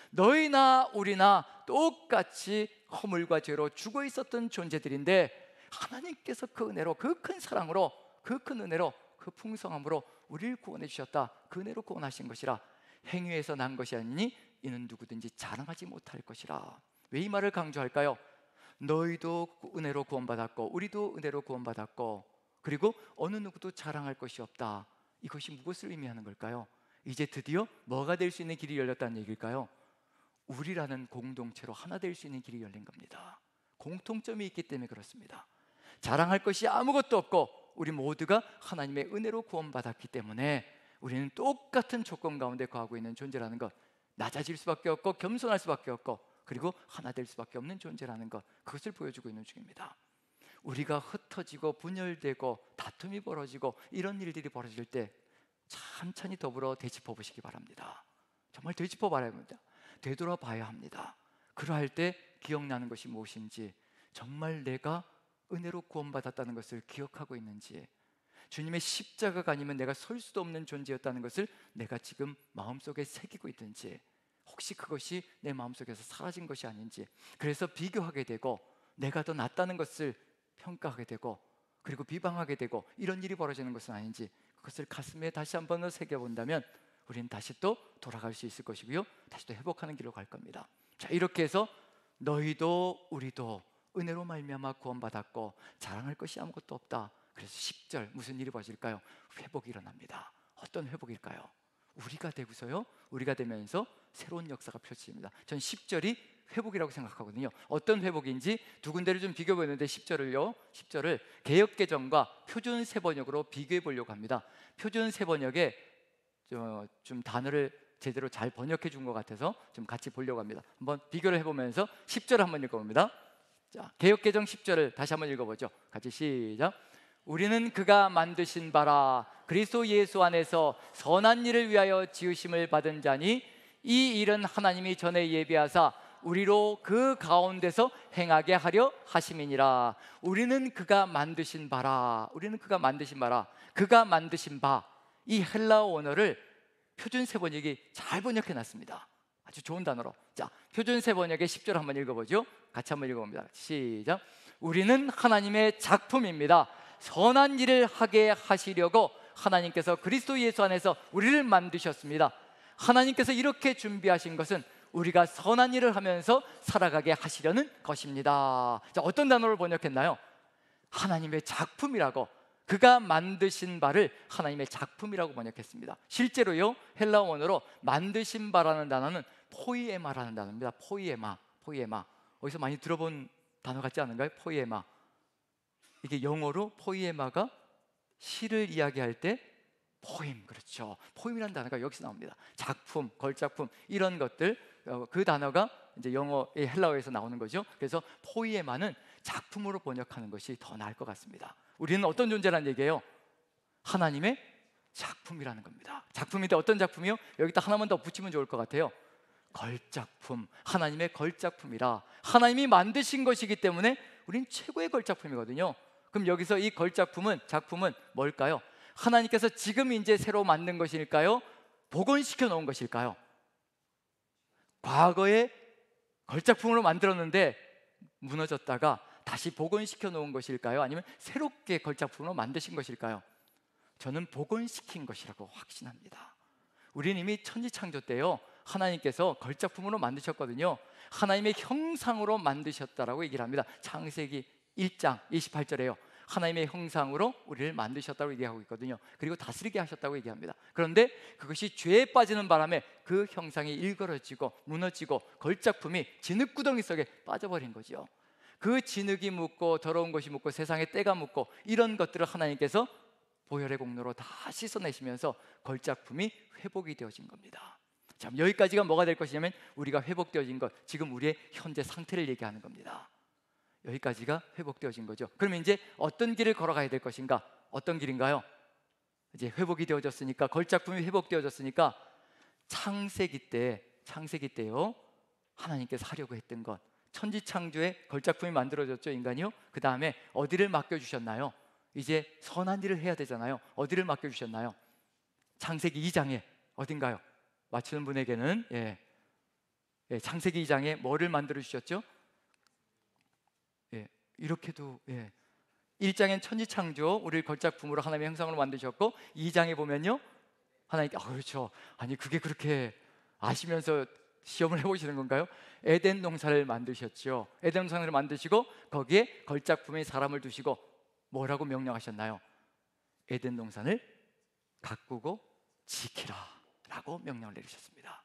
너희나 우리나 똑같이 허물과 죄로 죽어 있었던 존재들인데 하나님께서 그 은혜로, 그 큰 사랑으로, 그 큰 은혜로, 그 풍성함으로 우리를 구원해 주셨다. 그 은혜로 구원하신 것이라. 행위에서 난 것이 아니니 이는 누구든지 자랑하지 못할 것이라. 왜 이 말을 강조할까요? 너희도 은혜로 구원받았고 우리도 은혜로 구원받았고 그리고 어느 누구도 자랑할 것이 없다. 이것이 무엇을 의미하는 걸까요? 이제 드디어 뭐가 될 수 있는 길이 열렸다는 얘기일까요? 우리라는 공동체로 하나 될 수 있는 길이 열린 겁니다. 공통점이 있기 때문에 그렇습니다. 자랑할 것이 아무것도 없고 우리 모두가 하나님의 은혜로 구원받았기 때문에 우리는 똑같은 조건 가운데 거하고 있는 존재라는 것, 낮아질 수밖에 없고 겸손할 수밖에 없고 그리고 하나 될 수밖에 없는 존재라는 것, 그것을 보여주고 있는 중입니다. 우리가 흩어지고 분열되고 다툼이 벌어지고 이런 일들이 벌어질 때 천천히 더불어 되짚어 보시기 바랍니다. 정말 되짚어 봐야 합니다. 되돌아봐야 합니다. 그러할 때 기억나는 것이 무엇인지, 정말 내가 은혜로 구원받았다는 것을 기억하고 있는지, 주님의 십자가가 아니면 내가 설 수도 없는 존재였다는 것을 내가 지금 마음속에 새기고 있든지, 혹시 그것이 내 마음속에서 사라진 것이 아닌지, 그래서 비교하게 되고 내가 더 낫다는 것을 평가하게 되고 그리고 비방하게 되고 이런 일이 벌어지는 것은 아닌지, 그것을 가슴에 다시 한 번 더 새겨본다면 우리는 다시 또 돌아갈 수 있을 것이고요, 다시 또 회복하는 길로 갈 겁니다. 자, 이렇게 해서 너희도 우리도 은혜로 말미암아 구원받았고 자랑할 것이 아무것도 없다. 그래서 10절 무슨 일이 벌어질까요? 회복이 일어납니다. 어떤 회복일까요? 우리가 되고서요, 우리가 되면서 새로운 역사가 펼쳐집니다. 전 10절이 회복이라고 생각하거든요. 어떤 회복인지 두 군데를 좀 비교해 보는데 10절을 개역개정과 표준 세번역으로 비교해 보려고 합니다. 표준 세번역에 좀 단어를 제대로 잘 번역해 준 것 같아서 좀 같이 보려고 합니다. 한번 비교를 해보면서 10절을 한번 읽어봅니다. 자, 개역개정 10절을 다시 한번 읽어보죠. 같이 시작. 우리는 그가 만드신 바라 그리스도 예수 안에서 선한 일을 위하여 지으심을 받은 자니 이 일은 하나님이 전에 예비하사 우리로 그 가운데서 행하게 하려 하심이니라. 우리는 그가 만드신 바라, 우리는 그가 만드신 바라, 그가 만드신 바, 이 헬라어 원어를 표준 세번역이 잘 번역해 놨습니다. 아주 좋은 단어로. 자, 표준 세번역의 10절 한번 읽어보죠. 같이 한번 읽어봅니다. 시작. 우리는 하나님의 작품입니다. 선한 일을 하게 하시려고 하나님께서 그리스도 예수 안에서 우리를 만드셨습니다. 하나님께서 이렇게 준비하신 것은 우리가 선한 일을 하면서 살아가게 하시려는 것입니다. 자, 어떤 단어를 번역했나요? 하나님의 작품이라고, 그가 만드신 바를 하나님의 작품이라고 번역했습니다. 실제로요, 헬라어 원어로 만드신 바라는 단어는 포이에마라는 단어입니다. 포이에마. 어디서 많이 들어본 단어 같지 않은가요? 포이에마. 이게 영어로 포이에마가 시를 이야기할 때 포임, 그렇죠. 포임이라는 단어가 여기서 나옵니다. 작품, 걸작품 이런 것들, 그 단어가 이제 영어의 헬라어에서 나오는 거죠. 그래서 포이에마는 작품으로 번역하는 것이 더 나을 것 같습니다. 우리는 어떤 존재라는 얘기예요? 하나님의 작품이라는 겁니다. 작품인데 어떤 작품이요? 여기다 하나만 더 붙이면 좋을 것 같아요. 걸작품, 하나님의 걸작품이라. 하나님이 만드신 것이기 때문에 우린 최고의 걸작품이거든요. 그럼 여기서 이 걸작품은, 작품은 뭘까요? 하나님께서 지금 이제 새로 만든 것일까요? 복원시켜 놓은 것일까요? 과거에 걸작품으로 만들었는데 무너졌다가 다시 복원시켜 놓은 것일까요? 아니면 새롭게 걸작품으로 만드신 것일까요? 저는 복원시킨 것이라고 확신합니다. 우리는 이미 천지창조 때요, 하나님께서 걸작품으로 만드셨거든요. 하나님의 형상으로 만드셨다라고 얘기를 합니다. 창세기 1장 28절에요. 하나님의 형상으로 우리를 만드셨다고 얘기하고 있거든요. 그리고 다스리게 하셨다고 얘기합니다. 그런데 그것이 죄에 빠지는 바람에 그 형상이 일그러지고 무너지고 걸작품이 진흙구덩이 속에 빠져버린 거죠. 그 진흙이 묻고 더러운 것이 묻고 세상에 때가 묻고 이런 것들을 하나님께서 보혈의 공로로 다 씻어내시면서 걸작품이 회복이 되어진 겁니다. 자, 여기까지가 뭐가 될 것이냐면 우리가 회복되어진 것, 지금 우리의 현재 상태를 얘기하는 겁니다. 여기까지가 회복되어진 거죠. 그러면 이제 어떤 길을 걸어가야 될 것인가? 어떤 길인가요? 이제 회복이 되어졌으니까, 걸작품이 회복되어졌으니까 창세기 때요, 하나님께서 하려고 했던 것, 천지창조에 걸작품이 만들어졌죠, 인간이요. 그 다음에 어디를 맡겨주셨나요? 이제 선한 일을 해야 되잖아요. 어디를 맡겨주셨나요? 창세기 2장에 어딘가요? 맞추는 분에게는 창세기 2장에 뭐를 만들어 주셨죠? 이렇게도 1장엔 천지창조, 우리를 걸작품으로 하나님의 형상으로 만드셨고 2장에 보면요, 하나님께 그렇죠. 아니 그게 그렇게 아시면서 시험을 해보시는 건가요? 에덴 농사를 만드셨죠. 에덴 농사를 만드시고 거기에 걸작품의 사람을 두시고 뭐라고 명령하셨나요? 에덴 농산을 가꾸고 지키라 라고 명령을 내리셨습니다.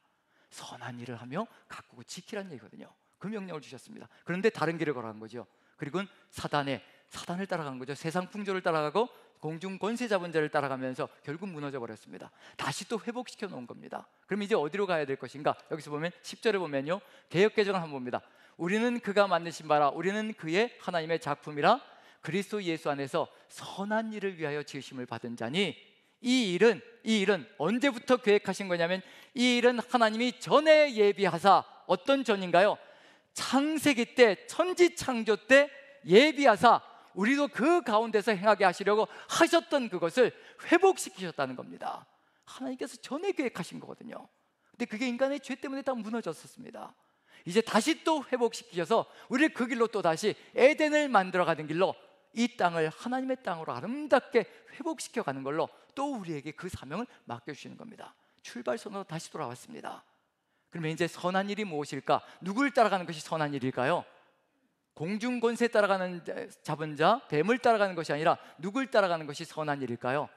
선한 일을 하며 가꾸고 지키라는 얘기거든요. 그 명령을 주셨습니다. 그런데 다른 길을 걸어간 거죠. 그리고는 사단을 따라간 거죠. 세상 풍조를 따라가고 공중 권세 잡은 자를 따라가면서 결국 무너져 버렸습니다. 다시 또 회복시켜 놓은 겁니다. 그럼 이제 어디로 가야 될 것인가? 여기서 보면 10절에 보면요, 개역개정을 한번 봅니다. 우리는 그가 만드신 바라, 우리는 그의 하나님의 작품이라 그리스도 예수 안에서 선한 일을 위하여 지으심을 받은 자니 이 일은 언제부터 계획하신 거냐면 이 일은 하나님이 전에 예비하사, 어떤 전인가요? 창세기 때, 천지창조 때 예비하사 우리도 그 가운데서 행하게 하시려고 하셨던 그것을 회복시키셨다는 겁니다. 하나님께서 전에 계획하신 거거든요. 근데 그게 인간의 죄 때문에 다 무너졌었습니다. 이제 다시 또 회복시키셔서 우리를 그 길로 또 다시 에덴을 만들어가는 길로 이 땅을 하나님의 땅으로 아름답게 회복시켜가는 걸로 또 우리에게 그 사명을 맡겨주시는 겁니다. 출발선으로 다시 돌아왔습니다. 그러면 이제 선한 일이 무엇일까? 누굴 따라가는 것이 선한 일일까요? 공중권세 따라가는 잡은 자, 뱀을 따라가는 것이 아니라 누굴 따라가는 것이 선한 일일까요?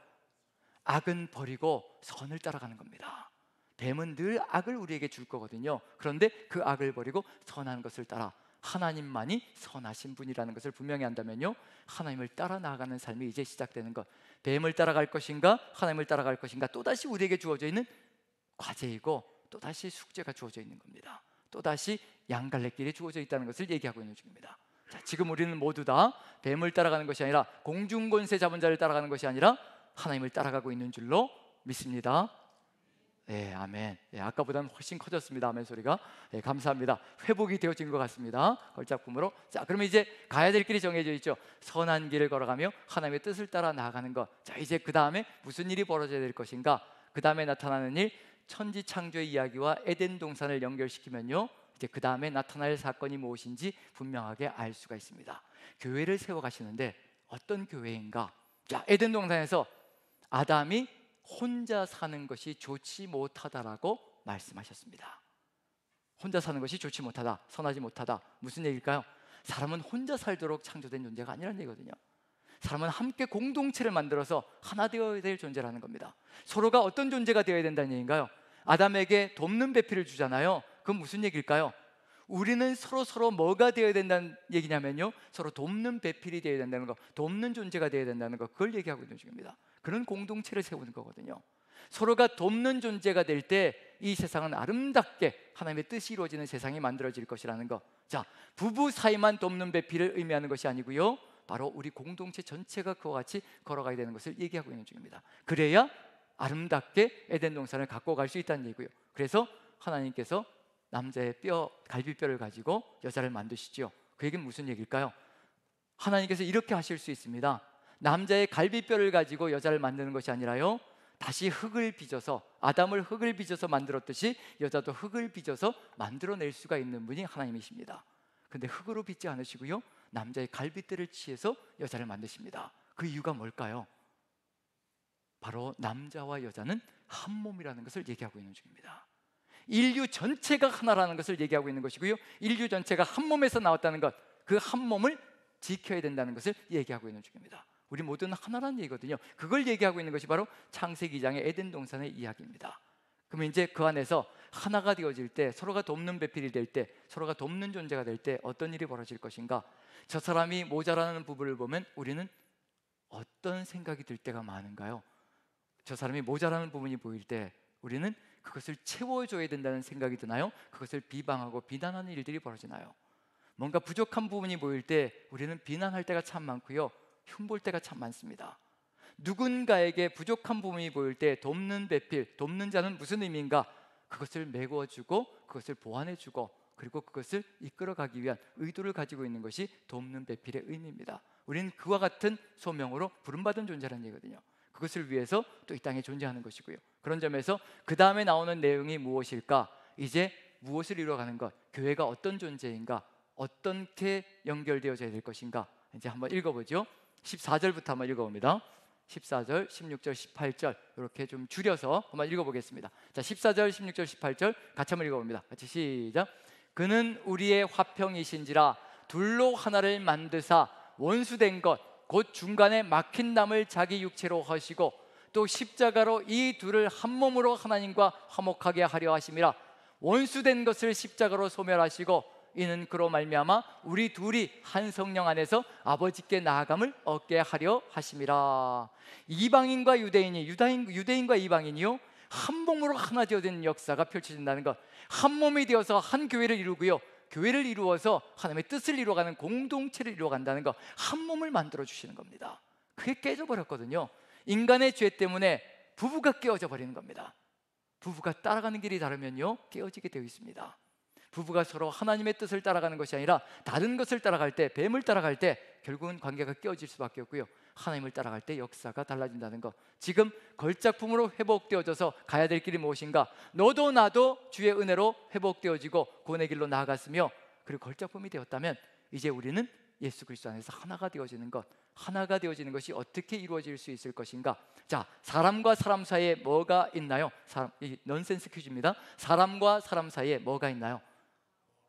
악은 버리고 선을 따라가는 겁니다. 뱀은 늘 악을 우리에게 줄 거거든요. 그런데 그 악을 버리고 선한 것을 따라 하나님만이 선하신 분이라는 것을 분명히 안다면요, 하나님을 따라 나아가는 삶이 이제 시작되는 것. 뱀을 따라갈 것인가 하나님을 따라갈 것인가, 또다시 우리에게 주어져 있는 과제이고 또다시 숙제가 주어져 있는 겁니다. 또다시 양갈래길이 주어져 있다는 것을 얘기하고 있는 중입니다. 자, 지금 우리는 모두 다 뱀을 따라가는 것이 아니라 공중권세 잡은 자를 따라가는 것이 아니라 하나님을 따라가고 있는 줄로 믿습니다. 네, 아멘. 네, 아까보다는 훨씬 커졌습니다. 아멘 소리가. 네, 감사합니다. 회복이 되어진 것 같습니다. 걸작품으로. 자, 그러면 이제 가야 될 길이 정해져 있죠. 선한 길을 걸어가며 하나님의 뜻을 따라 나아가는 것. 자, 이제 그 다음에 무슨 일이 벌어져야 될 것인가? 그 다음에 나타나는 일, 천지 창조의 이야기와 에덴 동산을 연결시키면요, 이제 그 다음에 나타날 사건이 무엇인지 분명하게 알 수가 있습니다. 교회를 세워가시는데 어떤 교회인가? 자, 에덴 동산에서 아담이 혼자 사는 것이 좋지 못하다라고 말씀하셨습니다. 혼자 사는 것이 좋지 못하다, 선하지 못하다. 무슨 얘기일까요? 사람은 혼자 살도록 창조된 존재가 아니라는 얘기거든요. 사람은 함께 공동체를 만들어서 하나 되어야 될 존재라는 겁니다. 서로가 어떤 존재가 되어야 된다는 얘기인가요? 아담에게 돕는 배필을 주잖아요. 그건 무슨 얘기일까요? 우리는 서로 뭐가 되어야 된다는 얘기냐면요, 서로 돕는 배필이 되어야 된다는 거, 돕는 존재가 되어야 된다는 거, 그걸 얘기하고 있는 중입니다. 그런 공동체를 세우는 거거든요. 서로가 돕는 존재가 될 때 이 세상은 아름답게 하나님의 뜻이 이루어지는 세상이 만들어질 것이라는 거. 자, 부부 사이만 돕는 배필을 의미하는 것이 아니고요, 바로 우리 공동체 전체가 그와 같이 걸어가야 되는 것을 얘기하고 있는 중입니다. 그래야 아름답게 에덴 동산을 갖고 갈 수 있다는 얘기고요. 그래서 하나님께서 남자의 뼈, 갈비뼈를 가지고 여자를 만드시죠. 그 얘기는 무슨 얘기일까요? 하나님께서 이렇게 하실 수 있습니다. 남자의 갈비뼈를 가지고 여자를 만드는 것이 아니라요, 다시 흙을 빚어서, 아담을 흙을 빚어서 만들었듯이 여자도 흙을 빚어서 만들어낼 수가 있는 분이 하나님이십니다. 근데 흙으로 빚지 않으시고요, 남자의 갈비뼈를 취해서 여자를 만드십니다. 그 이유가 뭘까요? 바로 남자와 여자는 한 몸이라는 것을 얘기하고 있는 중입니다. 인류 전체가 하나라는 것을 얘기하고 있는 것이고요, 인류 전체가 한 몸에서 나왔다는 것, 그 한 몸을 지켜야 된다는 것을 얘기하고 있는 중입니다. 우리 모두는 하나라는 얘기거든요. 그걸 얘기하고 있는 것이 바로 창세기 2장의 에덴 동산의 이야기입니다. 그러면 이제 그 안에서 하나가 되어질 때, 서로가 돕는 배필이 될 때, 서로가 돕는 존재가 될 때 어떤 일이 벌어질 것인가? 저 사람이 모자라는 부분을 보면 우리는 어떤 생각이 들 때가 많은가요? 저 사람이 모자라는 부분이 보일 때 우리는 그것을 채워줘야 된다는 생각이 드나요? 그것을 비방하고 비난하는 일들이 벌어지나요? 뭔가 부족한 부분이 보일 때 우리는 비난할 때가 참 많고요, 흉볼 때가 참 많습니다. 누군가에게 부족한 부분이 보일 때 돕는 배필, 돕는 자는 무슨 의미인가? 그것을 메꿔주고 그것을 보완해주고 그리고 그것을 이끌어가기 위한 의도를 가지고 있는 것이 돕는 배필의 의미입니다. 우리는 그와 같은 소명으로 부름받은 존재라는 얘기거든요. 그것을 위해서 또 이 땅에 존재하는 것이고요. 그런 점에서 그 다음에 나오는 내용이 무엇일까? 이제 무엇을 이루어가는 것, 교회가 어떤 존재인가, 어떻게 연결되어져야 될 것인가, 이제 한번 읽어보죠. 14절부터 한번 읽어봅니다. 14절, 16절, 18절 이렇게 좀 줄여서 한번 읽어보겠습니다. 자, 14절, 16절, 18절 같이 한번 읽어봅니다. 같이 시작. 그는 우리의 화평이신지라 둘로 하나를 만드사 원수된 것 곧 중간에 막힌 담을 자기 육체로 하시고 또 십자가로 이 둘을 한 몸으로 하나님과 화목하게 하려 하심이라. 원수된 것을 십자가로 소멸하시고 이는 그로 말미암아 우리 둘이 한 성령 안에서 아버지께 나아감을 얻게 하려 하심이라. 이방인과 유대인이, 유대인과 이방인이요 한 몸으로 하나 되어진 역사가 펼쳐진다는 것. 한 몸이 되어서 한 교회를 이루고요, 교회를 이루어서 하나님의 뜻을 이루어가는 공동체를 이루어간다는 것, 한 몸을 만들어 주시는 겁니다. 그게 깨져버렸거든요. 인간의 죄 때문에 부부가 깨어져 버리는 겁니다. 부부가 따라가는 길이 다르면요 깨어지게 되어 있습니다. 부부가 서로 하나님의 뜻을 따라가는 것이 아니라 다른 것을 따라갈 때, 뱀을 따라갈 때 결국은 관계가 깨어질 수밖에 없고요, 하나님을 따라갈 때 역사가 달라진다는 것. 지금 걸작품으로 회복되어져서 가야 될 길이 무엇인가? 너도 나도 주의 은혜로 회복되어지고 구원의 길로 나아갔으며, 그리고 걸작품이 되었다면 이제 우리는 예수 그리스도 안에서 하나가 되어지는 것, 하나가 되어지는 것이 어떻게 이루어질 수 있을 것인가? 자, 사람과 사람 사이에 뭐가 있나요? 이 넌센스 퀴즈입니다. 사람과 사람 사이에 뭐가 있나요?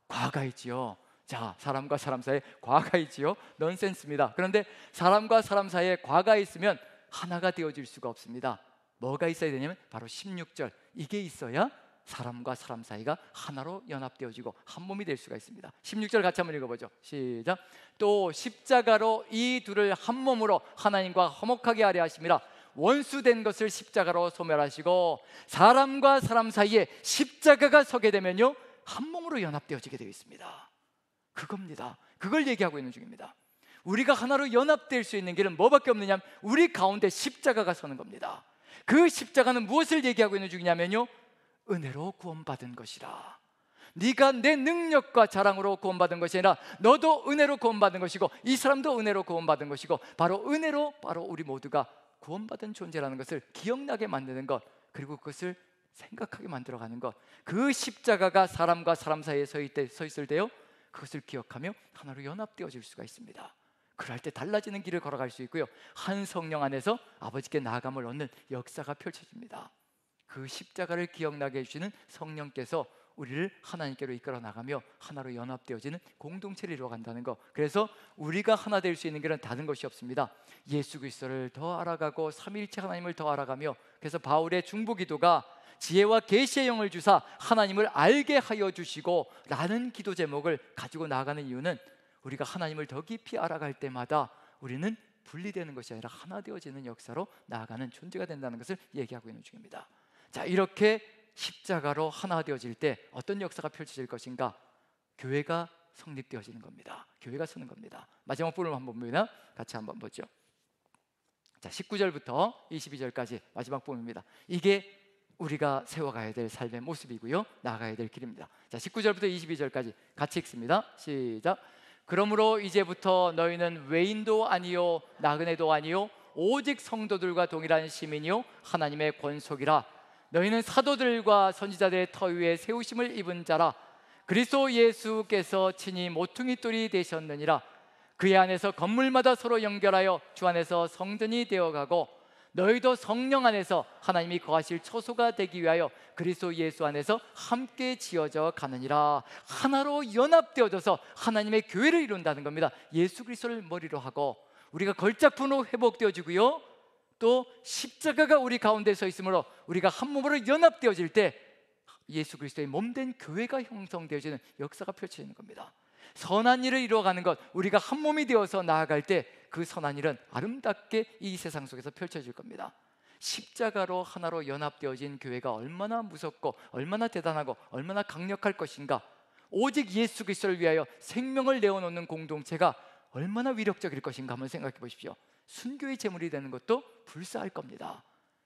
과가 있지요. 자, 사람과 사람 사이에 과가 있지요. 넌센스입니다. 그런데 사람과 사람 사이에 과가 있으면 하나가 되어질 수가 없습니다. 뭐가 있어야 되냐면 바로 16절, 이게 있어야 사람과 사람 사이가 하나로 연합되어지고 한 몸이 될 수가 있습니다. 16절 같이 한번 읽어보죠. 시작. 또 십자가로 이 둘을 한 몸으로 하나님과 화목하게 하려 하심이라. 원수된 것을 십자가로 소멸하시고 사람과 사람 사이에 십자가가 서게 되면요, 한 몸으로 연합되어지게 되어 있습니다. 그겁니다. 그걸 얘기하고 있는 중입니다. 우리가 하나로 연합될 수 있는 길은 뭐밖에 없느냐, 우리 가운데 십자가가 서는 겁니다. 그 십자가는 무엇을 얘기하고 있는 중이냐면요, 은혜로 구원받은 것이라. 네가 내 능력과 자랑으로 구원받은 것이 아니라 너도 은혜로 구원받은 것이고 이 사람도 은혜로 구원받은 것이고, 바로 은혜로 바로 우리 모두가 구원받은 존재라는 것을 기억나게 만드는 것, 그리고 그것을 생각하게 만들어가는 것. 그 십자가가 사람과 사람 사이에 서 있을 때요, 그것을 기억하며 하나로 연합되어질 수가 있습니다. 그럴 때 달라지는 길을 걸어갈 수 있고요, 한 성령 안에서 아버지께 나아감을 얻는 역사가 펼쳐집니다. 그 십자가를 기억나게 해주시는 성령께서 우리를 하나님께로 이끌어 나가며 하나로 연합되어지는 공동체를 이루어간다는 것. 그래서 우리가 하나 될 수 있는 길은 다른 것이 없습니다. 예수 그리스도를 더 알아가고 삼위일체 하나님을 더 알아가며, 그래서 바울의 중보기도가 지혜와 계시의 영을 주사 하나님을 알게 하여 주시고 라는 기도 제목을 가지고 나아가는 이유는, 우리가 하나님을 더 깊이 알아갈 때마다 우리는 분리되는 것이 아니라 하나 되어지는 역사로 나아가는 존재가 된다는 것을 얘기하고 있는 중입니다. 자, 이렇게 십자가로 하나 되어질 때 어떤 역사가 펼쳐질 것인가? 교회가 성립되어지는 겁니다. 교회가 서는 겁니다. 마지막 부분을 한번 봅니다. 같이 한번 보죠. 자, 19절부터 22절까지 마지막 부분입니다. 이게 우리가 세워가야 될 삶의 모습이고요, 나아가야 될 길입니다. 자, 19절부터 22절까지 같이 읽습니다. 시작. 그러므로 이제부터 너희는 외인도 아니요 나그네도 아니요 오직 성도들과 동일한 시민이요 하나님의 권속이라. 너희는 사도들과 선지자들의 터 위에 세우심을 입은 자라. 그리스도 예수께서 친히 모퉁이 돌이 되셨느니라. 그의 안에서 건물마다 서로 연결하여 주 안에서 성전이 되어가고, 너희도 성령 안에서 하나님이 거하실 처소가 되기 위하여 그리스도 예수 안에서 함께 지어져 가느니라. 하나로 연합되어져서 하나님의 교회를 이룬다는 겁니다. 예수 그리스도를 머리로 하고 우리가 걸작품으로 회복되어지고요, 또 십자가가 우리 가운데 서 있으므로 우리가 한 몸으로 연합되어질 때 예수 그리스도의 몸된 교회가 형성되어지는 역사가 펼쳐지는 겁니다. 선한 일을 이루어가는 것, 우리가 한 몸이 되어서 나아갈 때 그 선한 일은 아름답게 이 세상 속에서 펼쳐질 겁니다. 십자가로 하나로 연합되어진 교회가 얼마나 무섭고 얼마나 대단하고 얼마나 강력할 것인가. 오직 예수 그리스도를 위하여 생명을 내어놓는 공동체가 얼마나 위력적일 것인가 한번 생각해 보십시오. 순교의 제물이 되는 것도 불사할 겁니다.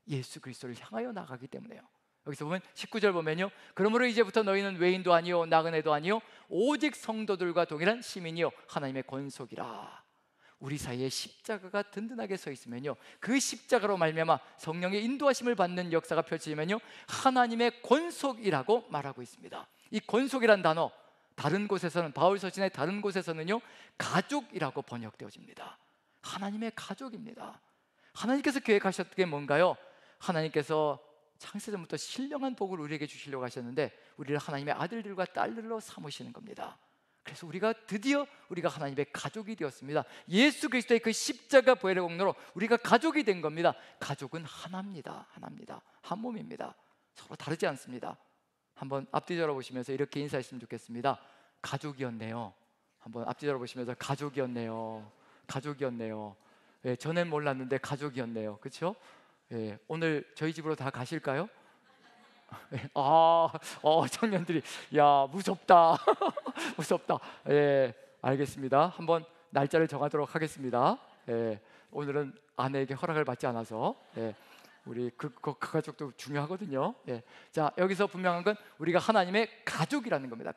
예수 그리스도를 향하여 나가기 때문에요. 여기서 보면 19절 보면요, 그러므로 이제부터 너희는 외인도 아니요 나그네도 아니요 오직 성도들과 동일한 시민이요 하나님의 권속이라. 우리 사이에 십자가가 든든하게 서 있으면요, 그 십자가로 말미암아 성령의 인도하심을 받는 역사가 펼쳐지면요, 하나님의 권속이라고 말하고 있습니다. 이 권속이란 단어, 다른 곳에서는, 바울 서신의 다른 곳에서는요 가족이라고 번역되어집니다. 하나님의 가족입니다. 하나님께서 계획하셨던 게 뭔가요? 하나님께서 창세전부터 신령한 복을 우리에게 주시려고 하셨는데 우리를 하나님의 아들들과 딸들로 삼으시는 겁니다. 그래서 우리가 드디어 우리가 하나님의 가족이 되었습니다. 예수 그리스도의 그 십자가 부활의 공로로 우리가 가족이 된 겁니다. 가족은 하나입니다. 하나입니다. 한 몸입니다. 서로 다르지 않습니다. 한번 앞뒤 돌아보시면서 이렇게 인사했으면 좋겠습니다. 가족이었네요. 한번 앞뒤 돌아보시면서 가족이었네요. 가족이었네요. 예, 전엔 몰랐는데 가족이었네요. 그렇죠? 예, 오늘 저희 집으로 다 가실까요? 청년들이 야 무섭다. 무섭다. 예, 알겠습니다. 한번 날짜를 정하도록 하겠습니다. 예, 오늘은 아내에게 허락을 받지 않아서 우리 그 가족도 중요하거든요. 예. 자, 여기서 분명한 건 우리가 하나님의 가족이라는 겁니다.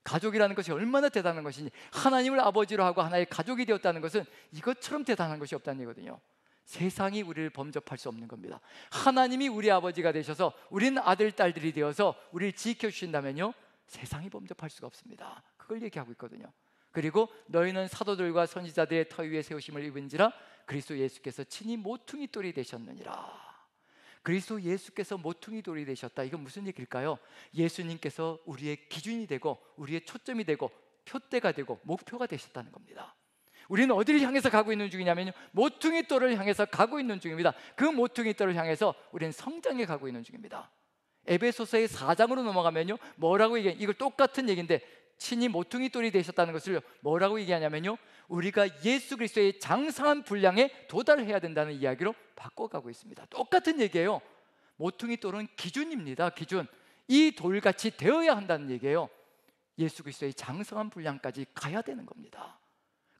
가족이라는 것이 얼마나 대단한 것이니, 하나님을 아버지로 하고 하나의 가족이 되었다는 것은 이것처럼 대단한 것이 없다는 얘기거든요. 세상이 우리를 범접할 수 없는 겁니다. 하나님이 우리 아버지가 되셔서 우리는 아들, 딸들이 되어서 우리를 지켜주신다면요, 세상이 범접할 수가 없습니다. 그걸 얘기하고 있거든요. 그리고 너희는 사도들과 선지자들의 터 위에 세우심을 입은지라 그리스도 예수께서 친히 모퉁이 돌이 되셨느니라. 그리스도 예수께서 모퉁이 돌이 되셨다. 이건 무슨 얘기일까요? 예수님께서 우리의 기준이 되고 우리의 초점이 되고 표대가 되고 목표가 되셨다는 겁니다. 우리는 어디를 향해서 가고 있는 중이냐면요, 모퉁이 돌을 향해서 가고 있는 중입니다. 그 모퉁이 돌을 향해서 우리는 성장해 가고 있는 중입니다. 에베소서의 4장으로 넘어가면요, 뭐라고 얘기해? 이걸 똑같은 얘기인데, 친히 모퉁이 돌이 되셨다는 것을 뭐라고 얘기하냐면요, 우리가 예수 그리스도의 장성한 분량에 도달해야 된다는 이야기로 바꿔가고 있습니다. 똑같은 얘기예요. 모퉁이 돌은 기준입니다. 기준. 이 돌같이 되어야 한다는 얘기예요. 예수 그리스도의 장성한 분량까지 가야 되는 겁니다.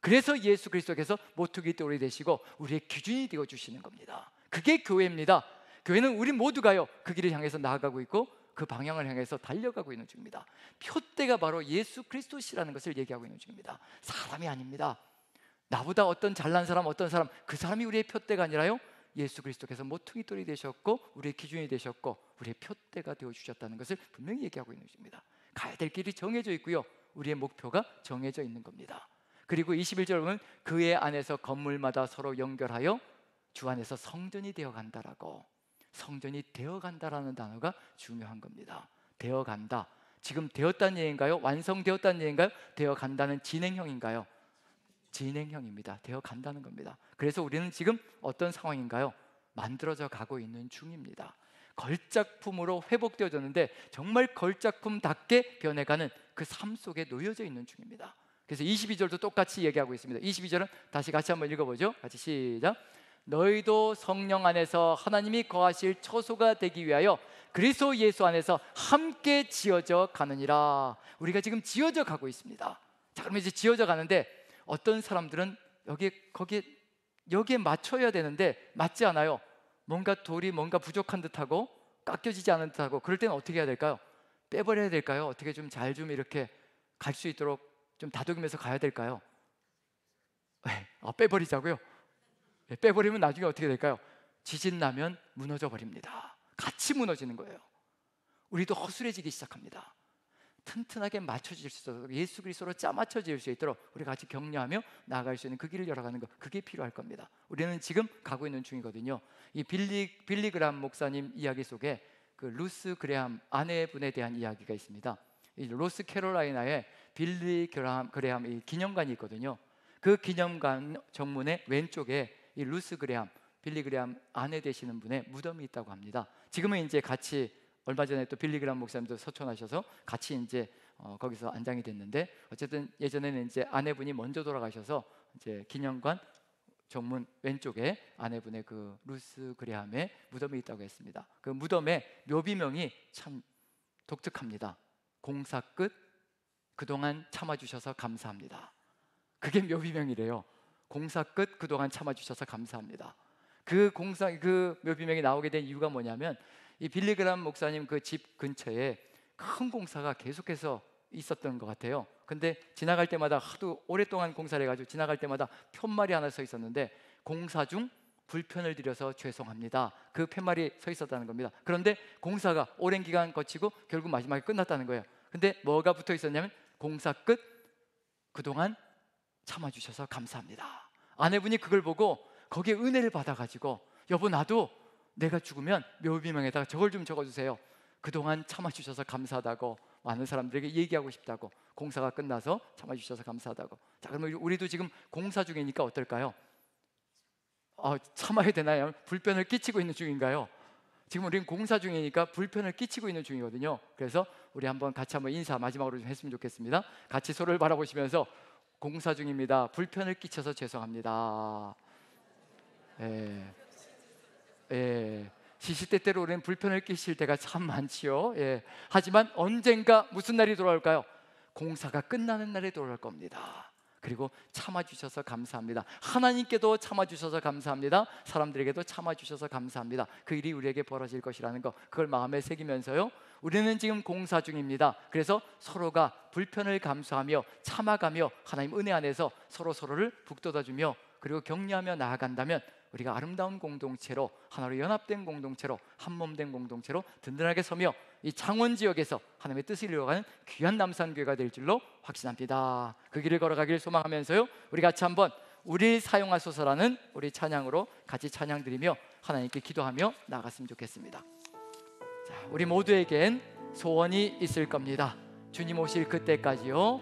그래서 예수 그리스도께서 모퉁이 돌이 되시고 우리의 기준이 되어 주시는 겁니다. 그게 교회입니다. 교회는 우리 모두가요, 그 길을 향해서 나아가고 있고 그 방향을 향해서 달려가고 있는 중입니다. 표대가 바로 예수 그리스도시라는 것을 얘기하고 있는 중입니다. 사람이 아닙니다. 나보다 어떤 잘난 사람, 어떤 사람, 그 사람이 우리의 표대가 아니라요, 예수 그리스도께서 모퉁이 돌이 되셨고 우리의 기준이 되셨고 우리의 표대가 되어 주셨다는 것을 분명히 얘기하고 있는 중입니다. 가야 될 길이 정해져 있고요, 우리의 목표가 정해져 있는 겁니다. 그리고 21절 보면 그의 안에서 건물마다 서로 연결하여 주 안에서 성전이 되어 간다라고. 성전이 되어 간다라는 단어가 중요한 겁니다. 되어 간다. 지금 되었다는 얘기인가요? 완성되었다는 얘기인가요? 되어 간다는 진행형인가요? 진행형입니다. 되어 간다는 겁니다. 그래서 우리는 지금 어떤 상황인가요? 만들어져 가고 있는 중입니다. 걸작품으로 회복되어졌는데 정말 걸작품답게 변해가는 그 삶 속에 놓여져 있는 중입니다. 그래서 22절도 똑같이 얘기하고 있습니다. 22절은 다시 같이 한번 읽어보죠. 같이 시작. 너희도 성령 안에서 하나님이 거하실 처소가 되기 위하여 그리스도 예수 안에서 함께 지어져 가느니라. 우리가 지금 지어져 가고 있습니다. 자, 그럼 이제 지어져 가는데 어떤 사람들은 여기에 맞춰야 되는데 맞지 않아요. 뭔가 돌이 뭔가 부족한 듯하고 깎여지지 않은 듯하고, 그럴 때는 어떻게 해야 될까요? 빼버려야 될까요? 어떻게 좀 잘 좀 이렇게 갈 수 있도록 좀 다독이면서 가야 될까요? 빼버리자고요? 빼버리면 나중에 어떻게 될까요? 지진 나면 무너져 버립니다. 같이 무너지는 거예요. 우리도 허술해지기 시작합니다. 튼튼하게 맞춰질 수 있도록, 예수 그리스도로 짜맞춰질 수 있도록 우리가 같이 격려하며 나아갈 수 있는 그 길을 열어가는 것, 그게 필요할 겁니다. 우리는 지금 가고 있는 중이거든요. 이 빌리 그레함 목사님 이야기 속에 그 루스 그레함 아내분에 대한 이야기가 있습니다. 이 로스 캐롤라이나에 빌리 그레함 이 기념관이 있거든요. 그 기념관 정문의 왼쪽에 이 루스 그레함, 빌리 그레함 아내 되시는 분의 무덤이 있다고 합니다. 지금은 이제 같이, 얼마 전에 또 빌리 그레함 목사님도 서촌하셔서 같이 이제 거기서 안장이 됐는데, 어쨌든 예전에는 이제 아내분이 먼저 돌아가셔서 이제 기념관 정문 왼쪽에 아내분의 그 루스 그레함의 무덤이 있다고 했습니다. 그 무덤의 묘비명이 참 독특합니다. 공사 끝, 그동안 참아주셔서 감사합니다. 그게 묘비명이래요. 공사 끝, 그동안 참아주셔서 감사합니다. 그 묘비명이 나오게 된 이유가 뭐냐면, 이 빌리 그레함 목사님 그 집 근처에 큰 공사가 계속해서 있었던 것 같아요. 근데 지나갈 때마다 하도 오랫동안 공사를 해가지고 지나갈 때마다 푯말이 하나 서 있었는데, 공사 중 불편을 드려서 죄송합니다, 그 푯말이 서 있었다는 겁니다. 그런데 공사가 오랜 기간 거치고 결국 마지막에 끝났다는 거예요. 근데 뭐가 붙어 있었냐면, 공사 끝, 그동안 참아주셔서 감사합니다. 아내분이 그걸 보고 거기에 은혜를 받아가지고, 여보 나도 내가 죽으면 묘비명에다가 저걸 좀 적어주세요, 그동안 참아주셔서 감사하다고 많은 사람들에게 얘기하고 싶다고, 공사가 끝나서 참아주셔서 감사하다고. 자, 그러면 우리도 지금 공사 중이니까 어떨까요? 참아야 되나요? 불편을 끼치고 있는 중인가요? 지금 우리는 공사 중이니까 불편을 끼치고 있는 중이거든요. 그래서 우리 같이 한번 인사 마지막으로 좀 했으면 좋겠습니다. 같이 서로를 바라보시면서, 공사 중입니다, 불편을 끼쳐서 죄송합니다. 시시때때로 우리는 불편을 끼칠 때가 참 많지요. 하지만 언젠가 무슨 날이 돌아올까요? 공사가 끝나는 날이 돌아올 겁니다. 그리고 참아주셔서 감사합니다. 하나님께도 참아주셔서 감사합니다. 사람들에게도 참아주셔서 감사합니다. 그 일이 우리에게 벌어질 것이라는 것, 그걸 마음에 새기면서요, 우리는 지금 공사 중입니다. 그래서 서로가 불편을 감수하며 참아가며 하나님 은혜 안에서 서로를 북돋아주며 그리고 격려하며 나아간다면 우리가 아름다운 공동체로, 하나로 연합된 공동체로, 한몸된 공동체로 든든하게 서며 이 창원 지역에서 하나님의 뜻을 이루어가는 귀한 남산교회가 될 줄로 확신합니다. 그 길을 걸어가길 소망하면서요, 우리 같이 한번 우리 사용하소서라는 우리 찬양으로 같이 찬양 드리며 하나님께 기도하며 나아갔으면 좋겠습니다. 자, 우리 모두에겐 소원이 있을 겁니다. 주님 오실 그때까지요,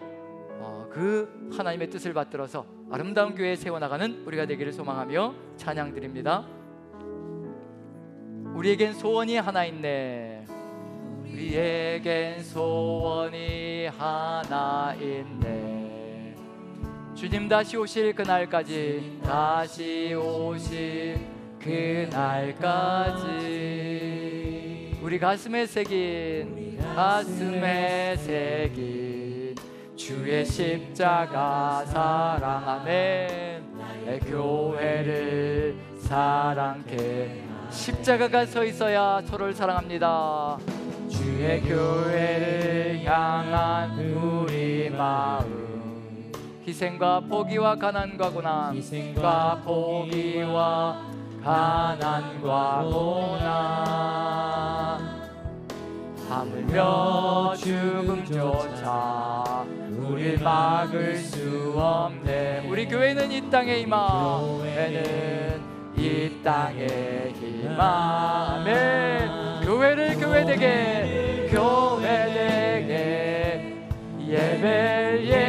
그 하나님의 뜻을 받들어서 아름다운 교회에 세워나가는 우리가 되기를 소망하며 찬양 드립니다. 우리에겐 소원이 하나 있네. 우리에겐 소원이 하나 있네. 주님 다시 오실 그날까지, 다시 오실 그날까지 우리 가슴에 새긴 주의 십자가 사랑, 아멘. 내 교회를 사랑해. 십자가가 서 있어야 서로를 사랑합니다. 주의 교회를 향한 우리 마음, 희생과 포기와 가난과 고난, 희생과 포기와 가난과 고난, 하물며 죽음조차 우릴 막을 수 없네. 우리 교회는 이 땅의 희망, 교회는 이 땅의 희망, 아멘. 교회를 교회되게, 교회되게, 예배되게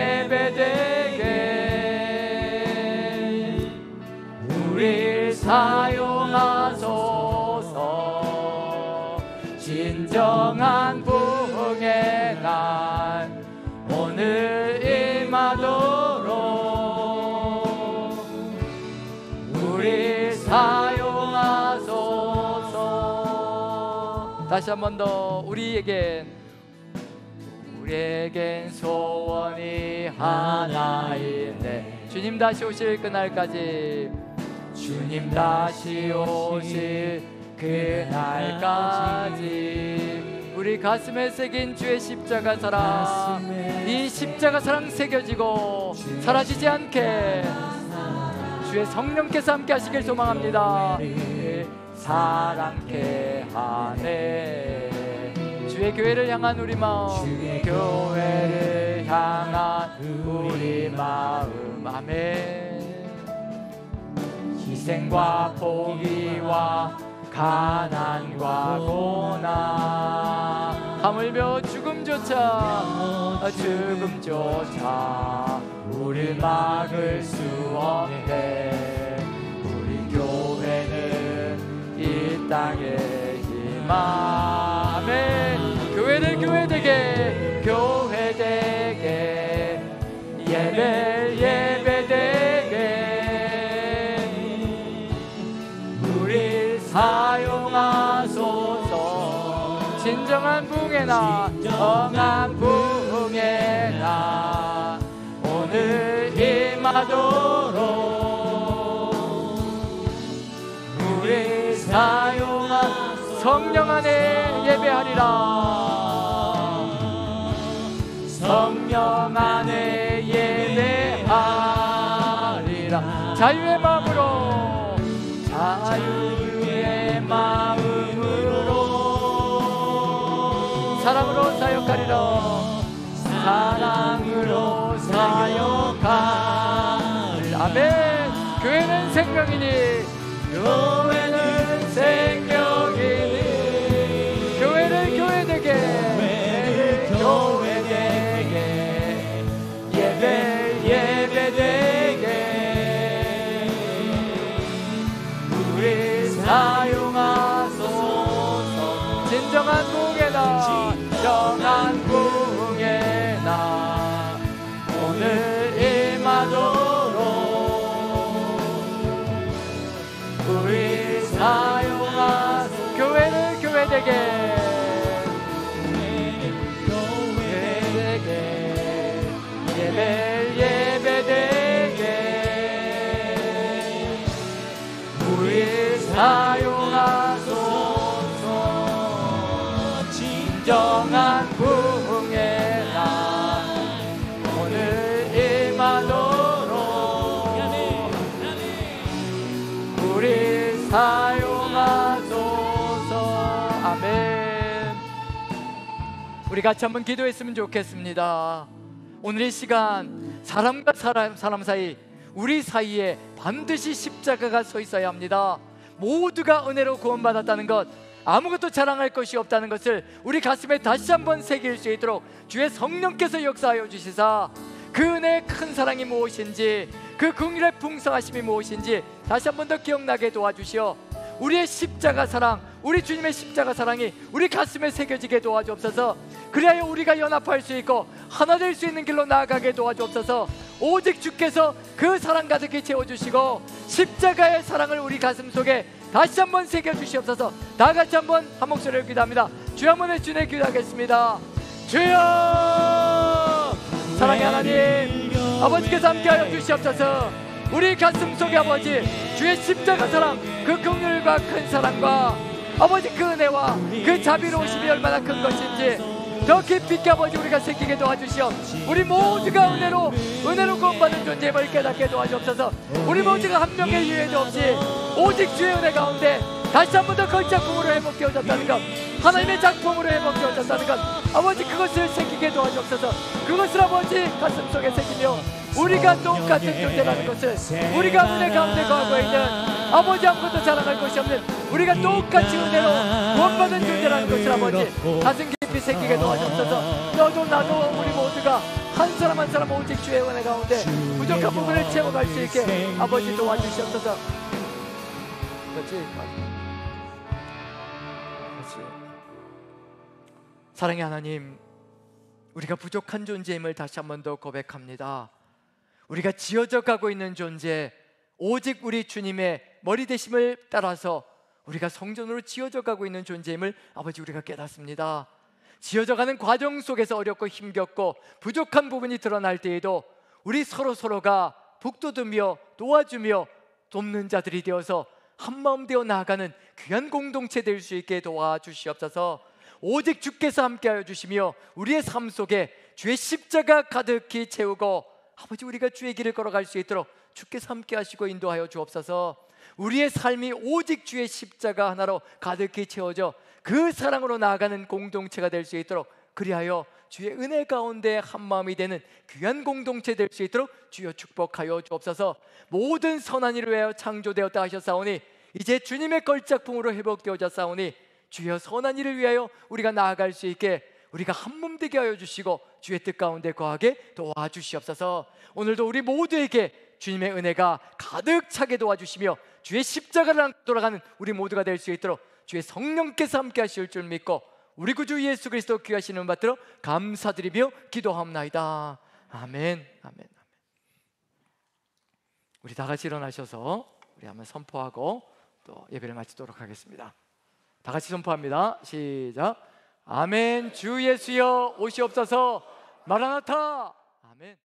우릴 사용하소서. 진정한 부흥의 날 오늘 임하도록 우리 사용하소서. 다시 한 번 더, 우리에겐 소원이 하나 있네. 주님 다시 오실 그날까지, 주님 다시 오실 그날까지 우리 가슴에 새긴 주의 십자가 사랑, 이 십자가 사랑 새겨지고 사라지지 않게 주의 성령께서 함께 하시길 소망합니다. 사랑케 하네. 주의 교회를 향한 우리 마음, 교회를 향한 우리 마음, 아멘. 희생과 포기와 가난과 고난, 하물며 죽음조차 우릴 막을 수 없네. 우리 교회는 이 땅의 희망, 아멘. 교회를 교회되게, 교회되게, 예배되게 우리 사용하소서. 진정한 부흥의 날, 정한 부흥의 날 오늘 임하도록 우리 사용하. 성령 안에 예배하리라. 성령 안에 예배하리라. 자유의 마음으로, 자유의 마음으로 사랑으로 사역하리라. 사랑으로 사역하리라. 아멘. 교회는 생명이니, 교회는 생명이니, 교회를 교회되게, 교회되게, 예배되게 우리 사용하소서. 진정한 부흥의 날, 정한 부흥의 날 오늘 임하도록 우리 사용하소서. 교회를 교회되게, 예배되게 진정한 부흥의 날 오늘 임하도록 우리 사용하소서. 아멘. 우리 같이 한번 기도했으면 좋겠습니다. 오늘 이 시간 사람과 사람 사이, 우리 사이에 반드시 십자가가 서 있어야 합니다. 모두가 은혜로 구원받았다는 것, 아무것도 자랑할 것이 없다는 것을 우리 가슴에 다시 한번 새길 수 있도록 주의 성령께서 역사하여 주시사 그 은혜의 큰 사랑이 무엇인지, 그 긍휼의 풍성하심이 무엇인지 다시 한번 더 기억나게 도와주시어 우리의 십자가 사랑, 우리 주님의 십자가 사랑이 우리 가슴에 새겨지게 도와주옵소서. 그리하여 우리가 연합할 수 있고 하나 될 수 있는 길로 나아가게 도와주옵소서. 오직 주께서 그 사랑 가득히 채워주시고 십자가의 사랑을 우리 가슴 속에 다시 한번 새겨주시옵소서. 다 같이 한번 한 목소리로 기도합니다. 주여 한번 주내 기도하겠습니다. 주여, 사랑의 하나님, 아버지께서 함께하여 주시옵소서. 우리 가슴 속에 아버지 주의 십자가 사랑, 그 긍휼과 큰 사랑과 아버지 그 은혜와 그 자비로우심이 얼마나 큰 것인지 더 깊이 있게 아버지 우리가 새기게 도와주시오. 우리 모두가 은혜로 구원받는 존재임을 깨닫게 도와주옵소서. 우리 모두가 한 명의 유해도 없이 오직 주의 은혜 가운데 다시 한 번 더 걸작품으로 회복되어졌다는 것, 하나님의 작품으로 회복되어졌다는 것, 아버지 그것을 새기게 도와주옵소서. 그것을 아버지 가슴 속에 새기며 우리가 똑같은 존재라는 것을, 우리가 은혜 가운데 거하고 있는 아버지 아무것도 자랑할 것이 없는 우리가 똑같이 은혜로 구원받은 존재라는 것을 아버지 가슴 깊이 새기게 도와주옵소서. 너도 나도 우리 모두가 한 사람 한 사람 오직 주의 은혜 가운데 부족한 부분을 채워갈 수 있게 아버지 도와주시옵소서. 그렇지. 사랑의 하나님, 우리가 부족한 존재임을 다시 한 번 더 고백합니다. 우리가 지어져 가고 있는 존재, 오직 우리 주님의 머리 되심을 따라서 우리가 성전으로 지어져 가고 있는 존재임을 아버지 우리가 깨닫습니다. 지어져 가는 과정 속에서 어렵고 힘겹고 부족한 부분이 드러날 때에도 우리 서로가 북돋우며 도와주며 돕는 자들이 되어서 한마음 되어 나아가는 귀한 공동체 될 수 있게 도와주시옵소서. 오직 주께서 함께하여 주시며 우리의 삶 속에 주의 십자가 가득히 채우고 아버지 우리가 주의 길을 걸어갈 수 있도록 주께서 함께하시고 인도하여 주옵소서. 우리의 삶이 오직 주의 십자가 하나로 가득히 채워져 그 사랑으로 나아가는 공동체가 될 수 있도록, 그리하여 주의 은혜 가운데 한마음이 되는 귀한 공동체 될 수 있도록 주여 축복하여 주옵소서. 모든 선한 일을 위하여 창조되었다 하셨사오니 이제 주님의 걸작품으로 회복되어졌사오니 주여 선한 일을 위하여 우리가 나아갈 수 있게 우리가 한몸 되게 하여 주시고 주의 뜻 가운데 거하게 도와주시옵소서. 오늘도 우리 모두에게 주님의 은혜가 가득 차게 도와주시며 주의 십자가를 안고 돌아가는 우리 모두가 될 수 있도록 주의 성령께서 함께 하실 줄 믿고 우리 구주 예수 그리스도 귀하신 이름 받들어 감사드리며 기도하옵나이다. 아멘. 아멘. 우리 다 같이 일어나셔서 우리 한번 선포하고 또 예배를 마치도록 하겠습니다. 다 같이 선포합니다. 시작. 아멘. 주 예수여 오시옵소서. 마라나타. 아멘.